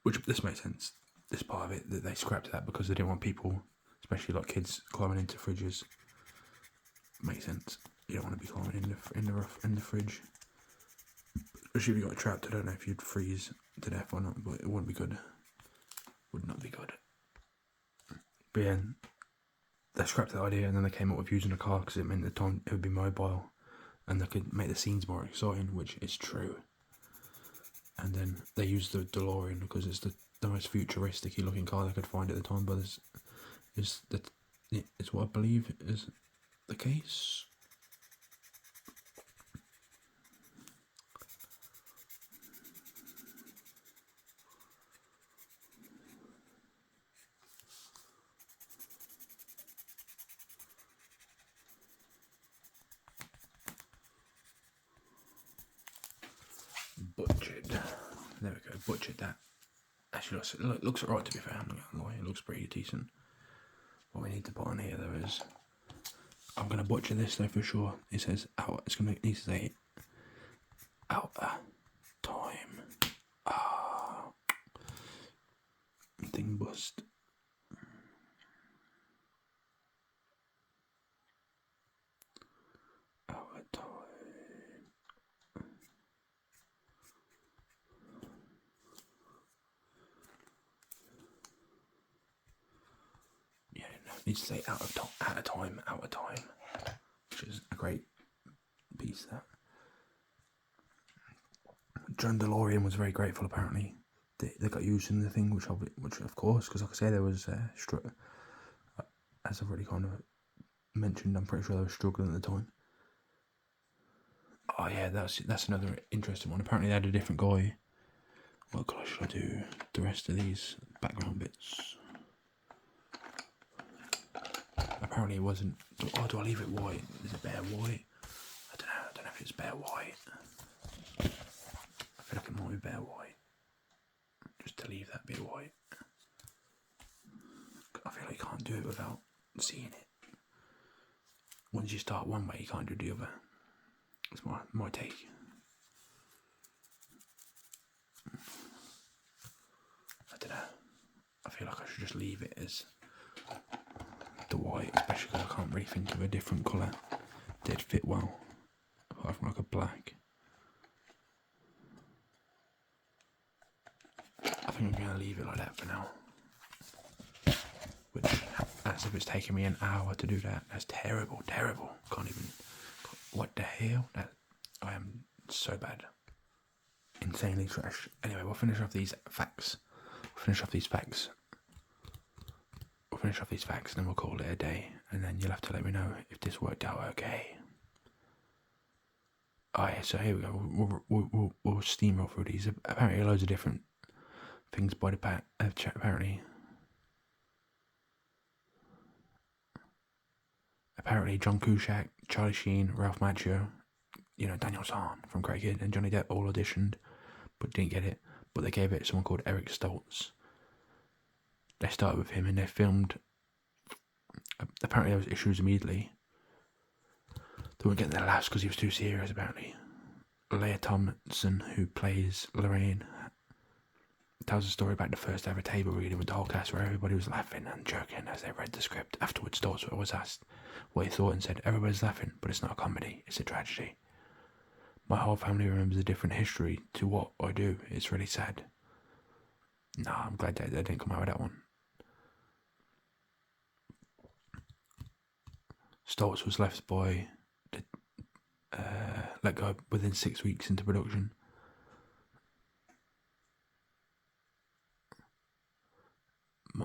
Speaker 1: Which, this makes sense. This part of it, that they scrapped that because they didn't want people, especially like kids, climbing into fridges. Makes sense. You don't want to be climbing in the fridge. Especially if you got trapped. I don't know if you'd freeze to death or not, but it wouldn't be good. Would not be good. But yeah, they scrapped that idea and then they came up with using a car because it meant the time it would be mobile and they could make the scenes more exciting, which is true. And then they used the DeLorean because it's the most futuristic looking car they could find at the time, but it's what I believe is the case. Butchered. There we go, butchered that. Actually, looks alright to be fair, I'm not gonna lie, it looks pretty decent. What we need to put on here though is, I'm gonna butcher this though for sure. It says out, it needs to say outer time. Thing bust. Outer time. Needs to say out of time, which is a great piece. That John DeLorean was very grateful. Apparently, they got used in the thing, which of course, because like I say, there was as I've already kind of mentioned, I'm pretty sure they were struggling at the time. Oh yeah, that's another interesting one. Apparently, they had a different guy. What colour should I do the rest of these background bits? Apparently it wasn't. Oh, do I leave it white? Is it bare white? I don't know if it's bare white. I feel like it might be bare white. Just to leave that bit white. I feel like you can't do it without seeing it. Once you start one way, you can't do the other. It's my take. I don't know. I feel like I should just leave it as the white, especially because I can't really think of a different colour did fit well, apart from like a black. I think I'm going to leave it like that for now. Which, as if it's taking me an hour to do that. That's terrible, terrible. Can't even... What the hell? I am so bad. Insanely trash. Anyway, we'll finish off these facts. We'll finish off these facts and then we'll call it a day. And then you'll have to let me know if this worked out okay. Oh yeah, so here we go. We'll steamroll through these. Apparently loads of different things by the apparently John Cusack, Charlie Sheen, Ralph Macchio, Daniel San from Craig and Johnny Depp all auditioned but didn't get it, but they gave it to someone called Eric Stoltz. They started with him and they filmed. Apparently there was issues immediately. They weren't getting their laughs because he was too serious, apparently. Leah Thompson, who plays Lorraine, tells a story about the first ever table reading with the whole cast where everybody was laughing and joking as they read the script. Afterwards, Stoltz was asked what he thought and said, "Everybody's laughing, but it's not a comedy, it's a tragedy. My whole family remembers a different history to what I do. It's really sad." Nah, I'm glad they didn't come out with that one. Stoltz was let go within 6 weeks into production.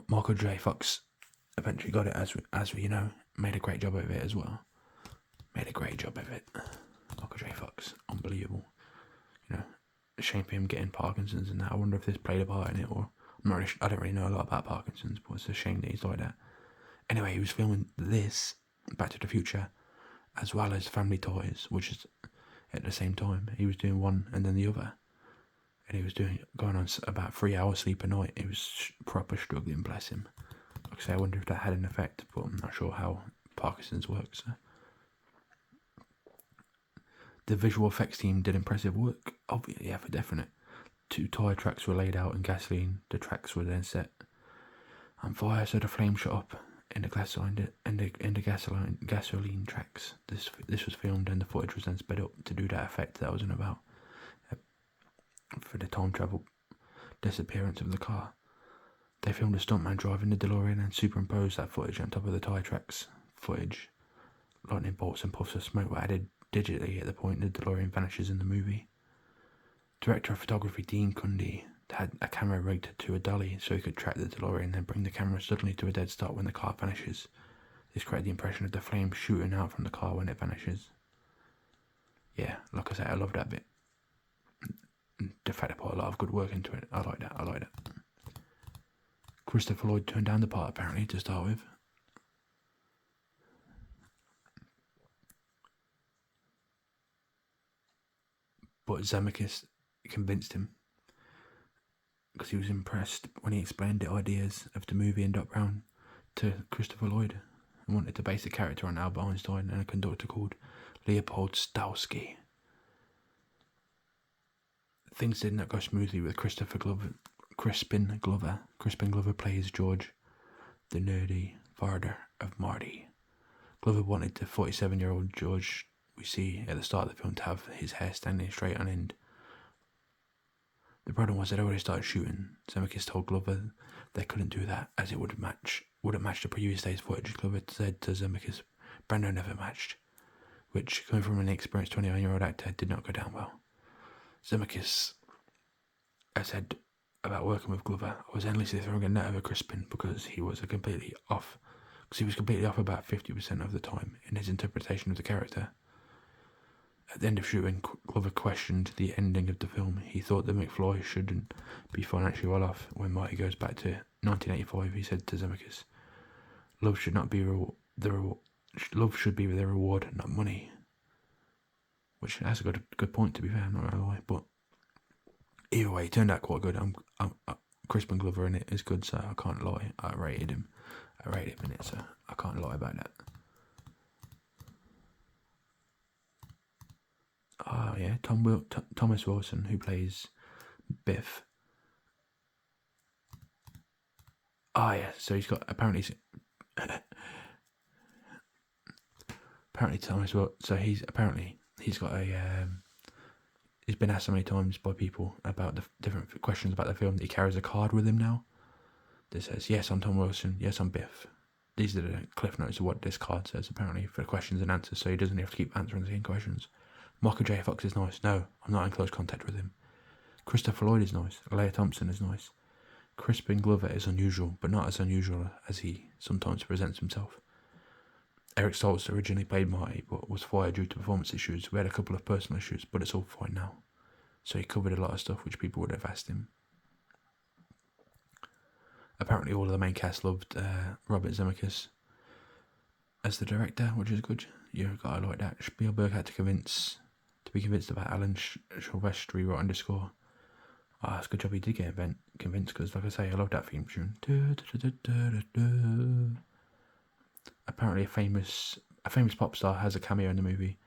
Speaker 1: Michael J. Fox eventually got it, as we made a great job of it as well. Michael J. Fox, unbelievable. A shame for him getting Parkinson's and that. I wonder if this played a part in it, or I don't really know a lot about Parkinson's, but it's a shame that he's like that. Anyway, he was filming this, Back to the Future, as well as Family Ties, which is at the same time. He was doing one and then the other. And he was going on about 3 hours sleep a night. He was proper struggling, bless him. Like I say, I wonder if that had an effect, but I'm not sure how Parkinson's works. The visual effects team did impressive work. Obviously, yeah, for definite. 2 tyre tracks were laid out in gasoline. The tracks were then set on fire, so the flame shot up in the gasoline tracks. This was filmed, and the footage was then sped up to do that effect that I was on about. For the time travel disappearance of the car. They filmed a stuntman driving the DeLorean and superimposed that footage on top of the tyre tracks footage. Lightning bolts and puffs of smoke were added digitally at the point the DeLorean vanishes in the movie. Director of photography Dean Cundy had a camera rigged to a dolly so he could track the DeLorean and then bring the camera suddenly to a dead stop when the car vanishes. This created the impression of the flames shooting out from the car when it vanishes. Yeah, like I said, I love that bit. The fact they put a lot of good work into it. I like that. Christopher Lloyd turned down the part apparently to start with. But Zemeckis convinced him because he was impressed when he explained the ideas of the movie and Doc Brown to Christopher Lloyd and wanted to base the character on Albert Einstein and a conductor called Leopold Stowski. Things did not go smoothly with Crispin Glover. Crispin Glover plays George, the nerdy father of Marty. Glover wanted the 47-year-old George we see at the start of the film to have his hair standing straight on end. The problem was they'd already started shooting. Zemeckis told Glover they couldn't do that as it wouldn't match the previous day's footage. Glover said to Zemeckis, "Brando never matched," which, coming from an experienced 29-year-old actor, did not go down well. Zemeckis said about working with Glover, "I was endlessly throwing a net over Crispin because he was completely off about 50% of the time in his interpretation of the character." At the end of shooting, Glover questioned the ending of the film. He thought that McFly shouldn't be financially well off. When Marty goes back to 1985, he said to Zemeckis, "Love should not be love should be the reward, not money." Which that's a good point, to be fair. I'm not gonna lie, but either way, it turned out quite good. Crispin Glover in it is good, so I can't lie. I rated him in it, so I can't lie about that. Oh yeah, Thomas Wilson, who plays Biff. Oh yeah, so he's got apparently apparently Thomas, so he's got a he's been asked so many times by people about the different questions about the film that he carries a card with him now that says, yes, I'm Tom Wilson, yes, I'm Biff. These are the cliff notes of what this card says, apparently, for the questions and answers, so he doesn't have to keep answering the same questions. Michael J. Fox is nice. No, I'm not in close contact with him. Christopher Lloyd is nice. Leia Thompson is nice. Crispin Glover is unusual, but not as unusual as he sometimes presents himself. Eric Stoltz originally played Marty, but was fired due to performance issues. We had a couple of personal issues, but it's all fine now. So he covered a lot of stuff which people would have asked him. Apparently all of the main cast loved Robert Zemeckis as the director, which is good. You gotta like that. Spielberg had to be convinced about Alan Silvestri writing the score. It's a good job he did get convinced, because like I say, I love that theme tune. Apparently a famous pop star has a cameo in the movie,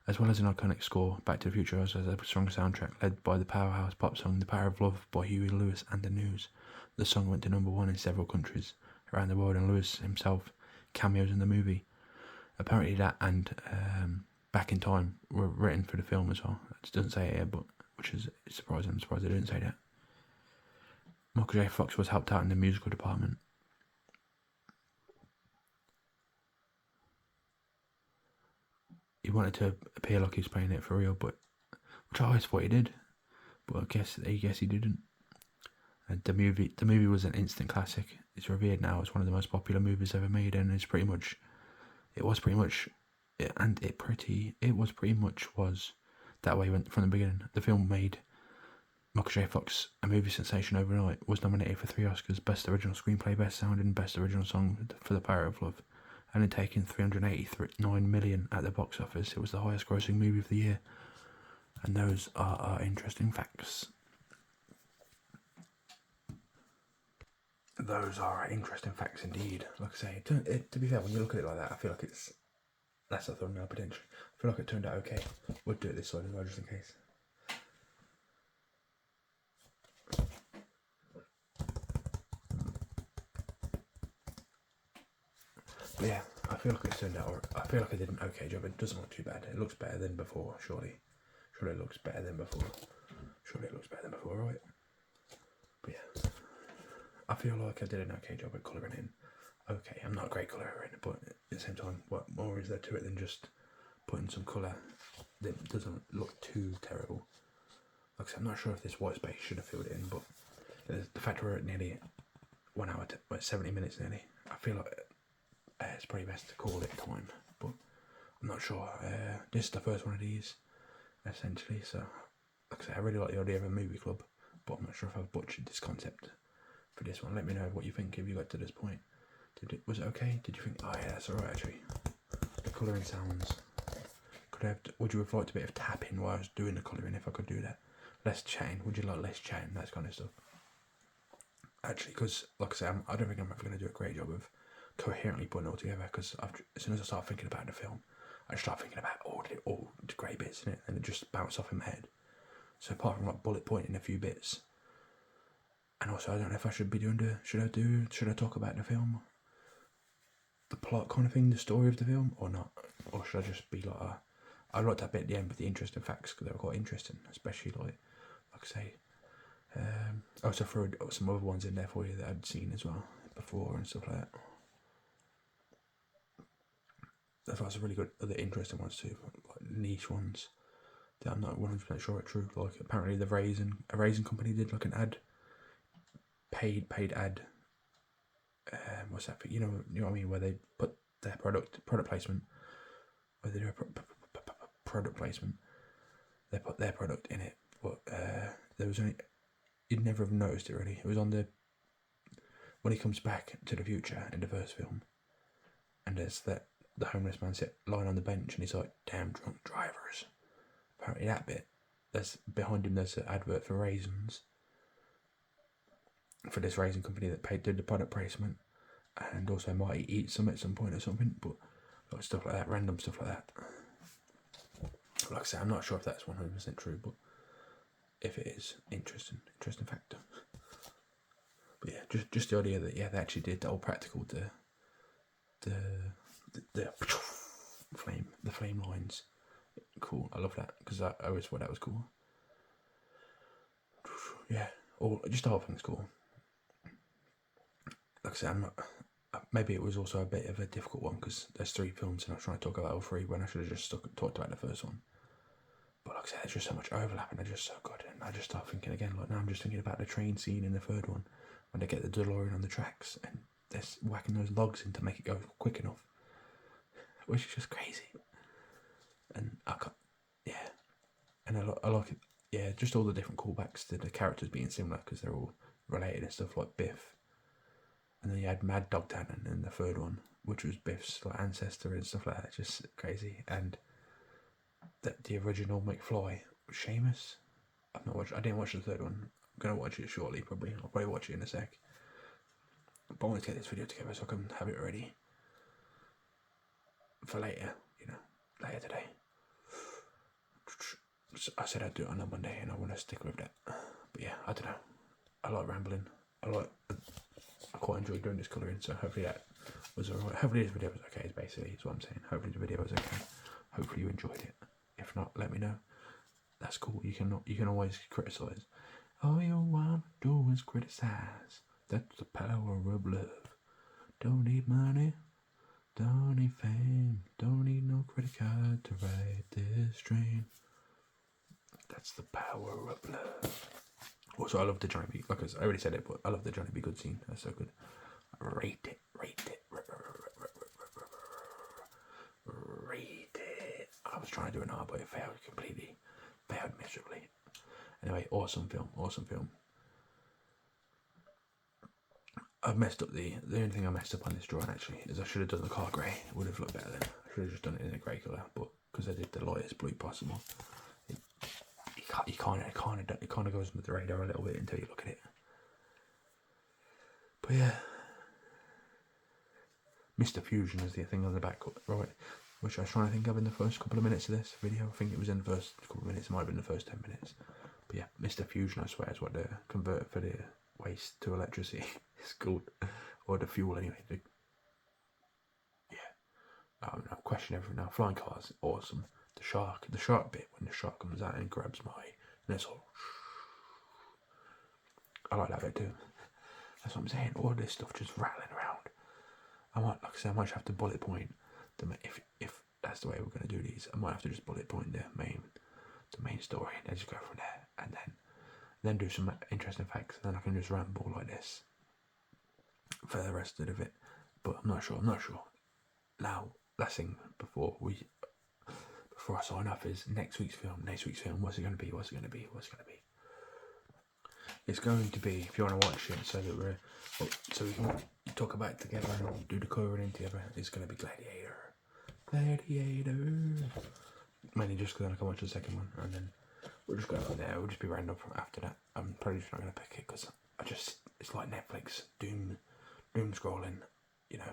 Speaker 1: as well as an iconic score. Back to the Future also has a strong soundtrack led by the powerhouse pop song The Power of Love by Huey Lewis and the News. The song went to #1 in several countries around the world, and Lewis himself cameos in the movie. Apparently that and Back in Time were written for the film as well. It doesn't say it here, but which is surprising. I'm surprised they didn't say that. Michael J. Fox was helped out in the musical department. He wanted to appear like he was playing it for real, but which I always thought he did, but I guess he didn't. And the movie was an instant classic. It's revered now as one of the most popular movies ever made, and it was pretty much that way from the beginning. The film made Michael J. Fox a movie sensation overnight. Was nominated for 3 Oscars: Best Original Screenplay, Best Sound, and Best Original Song for The Power of Love. And had taken $389 million at the box office. It was the highest grossing movie of the year. And those are our interesting facts. Those are interesting facts indeed. Like I say, to be fair, when you look at it like that, I feel like it's less a thumbnail potentially. I feel like it turned out okay. We'll do it this side as well, just in case. But yeah, I feel like it turned out. I feel like I did an okay job. It doesn't look too bad. It looks better than before, surely. Surely it looks better than before. Right? But yeah, I feel like I did an okay job at colouring in. Okay, I'm not a great colourer in, but at the same time, what more is there to it than just putting some colour that doesn't look too terrible? Like I said, I'm not sure if this white space should have filled it in, but the fact we're at nearly 1 hour, 70 minutes nearly, I feel like it's probably best to call it time, but I'm not sure. This is the first one of these, essentially, so like I say, I really like the idea of a movie club, but I'm not sure if I've butchered this concept for this one. Let me know what you think if you got to this point. Was it okay? Did you think, oh yeah, that's alright actually. The colouring sounds. Would you have liked a bit of tapping while I was doing the colouring, if I could do that? Less chatting, would you like less chatting, that kind of stuff? Actually, because like I say, I don't think I'm ever going to do a great job of coherently putting it all together, because as soon as I start thinking about the film, I start thinking about all the grey bits in it, and it just bounces off in my head. So apart from like bullet pointing a few bits, and also I don't know if I should be doing should I talk about the film, the plot kind of thing, the story of the film, or not, or should I just be like I liked that bit at the end with the interesting facts, because they were quite interesting, especially like I say. I also threw some other ones in there for you that I'd seen as well before and stuff like that. I thought some really good other interesting ones too, like niche ones that I'm not 100% sure are true. Like apparently a raisin company did like an ad, paid ad. What's that? You know what I mean? Where they put their product placement, where they do a product placement, they put their product in it. But there was only, you'd never have noticed it really. It was on when he comes back to the future in the first film, and there's the homeless man lying on the bench, and he's like, "Damn drunk drivers." Apparently that bit, behind him there's an advert for raisins, for this raisin company that did the product placement, and also Marty eats some at some point or something, but like stuff like that, random stuff like that. Like I say, I'm not sure if that's 100% true, but if it is, interesting factor. But yeah, just the idea that they actually did the all practical, the the flame lines. Cool, I love that because I always thought that was cool. Yeah, just the whole thing's cool. Like I said, maybe it was also a bit of a difficult one because there's 3 films and I was trying to talk about all 3 when I should have just talked about the first one. But like I said, there's just so much overlap and they're just so good. And I just start thinking again, like now I'm just thinking about the train scene in the 3rd one when they get the DeLorean on the tracks and they're whacking those logs in to make it go quick enough, which is just crazy. And I can't, yeah, and I like it. Yeah, just all the different callbacks to the characters being similar because they're all related and stuff like Biff. And then you had Mad Dog Tannen in the 3rd one, which was Biff's like ancestor and stuff like that. Just crazy. And the original McFly, Seamus. I didn't watch the 3rd one. I'm gonna watch it shortly, probably. I'll probably watch it in a sec. But I want to get this video together so I can have it ready for later. Later today. I said I'd do it on a Monday, and I want to stick with that. But yeah, I don't know. I like rambling. I quite enjoy doing this colouring, so hopefully that was alright. Hopefully this video was okay, basically, is what I'm saying. Hopefully the video was okay. Hopefully you enjoyed it. If not, let me know. That's cool. You can always criticise. All you want to do is criticise. That's the power of love. Don't need money. Don't need fame. Don't need no credit card to ride this train. That's the power of love. Also, I love the Johnny B. Like I already said it, but I love the Johnny B. Good scene. That's so good. Rate it. I was trying to do an R, but it failed completely. Failed miserably. Anyway, awesome film. I've messed up the only thing I messed up on this drawing actually is I should have done the car grey. It would have looked better then. I should have just done it in a grey colour, but because I did the lightest blue possible, it kind of goes under the radar a little bit until you look at it. But yeah, Mr. Fusion is the thing on the back, right? Which I was trying to think of in the first couple of minutes of this video. I think it was in the first couple of minutes. It might have been the first 10 minutes. But yeah, Mr. Fusion, I swear, is what the converter for the waste to electricity is called, or the fuel anyway. I question everything now. Flying cars, awesome. The shark bit when the shark comes out and grabs my, and it's all. I like that bit too. That's what I'm saying. All this stuff just rattling around. I might have to bullet point. If that's the way we're going to do these, I might have to just bullet point the main story and then just go from there, and then do some interesting facts, and then I can just ramble like this for the rest of it. But I'm not sure. Now, last thing before I sign off is next week's film. What's it going to be? It's going to be, if you want to watch it, so we can talk about it together and do the colouring together. It's going to be Gladiator. Mainly just because I can watch the second one, and then we'll just go from there. We'll just be random after that. I'm probably just not going to pick it because it's like Netflix doom scrolling,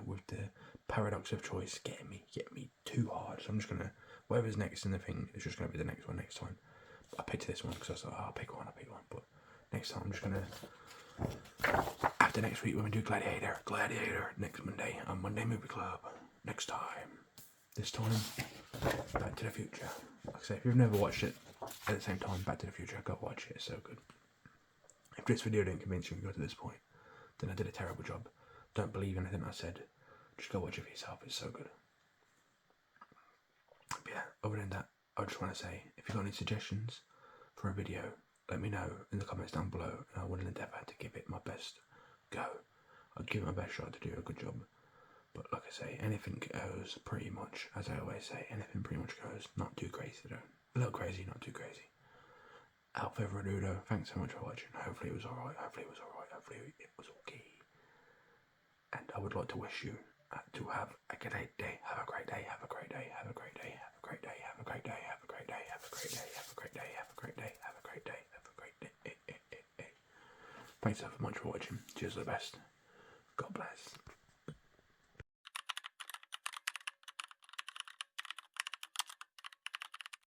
Speaker 1: with the paradox of choice getting me too hard. So I'm just gonna, whatever's next in the thing, it's just gonna be the next one next time. I picked this one because I thought, I'll pick one. But next time I'm just gonna, after next week when we do Gladiator next Monday on Monday Movie Club. This time, Back to the Future. Like I say, if you've never watched it at the same time, Back to the Future, go watch it. It's so good. If this video didn't convince you to go to this point, then I did a terrible job. Don't believe anything I said. Just go watch it for yourself. It's so good. But yeah, other than that, I just want to say, if you've got any suggestions for a video, let me know in the comments down below, and I will endeavour to give it my best go. I'll give it my best shot to do a good job. But like I say, anything goes pretty much, as I always say, anything pretty much goes. Not too crazy though. A little crazy, not too crazy. Without further ado though, thanks so much for watching. Hopefully it was alright. Hopefully it was okay. And I would like to wish you to have a great day. Have a great day. Thanks so much for watching. Cheers, the best. God bless.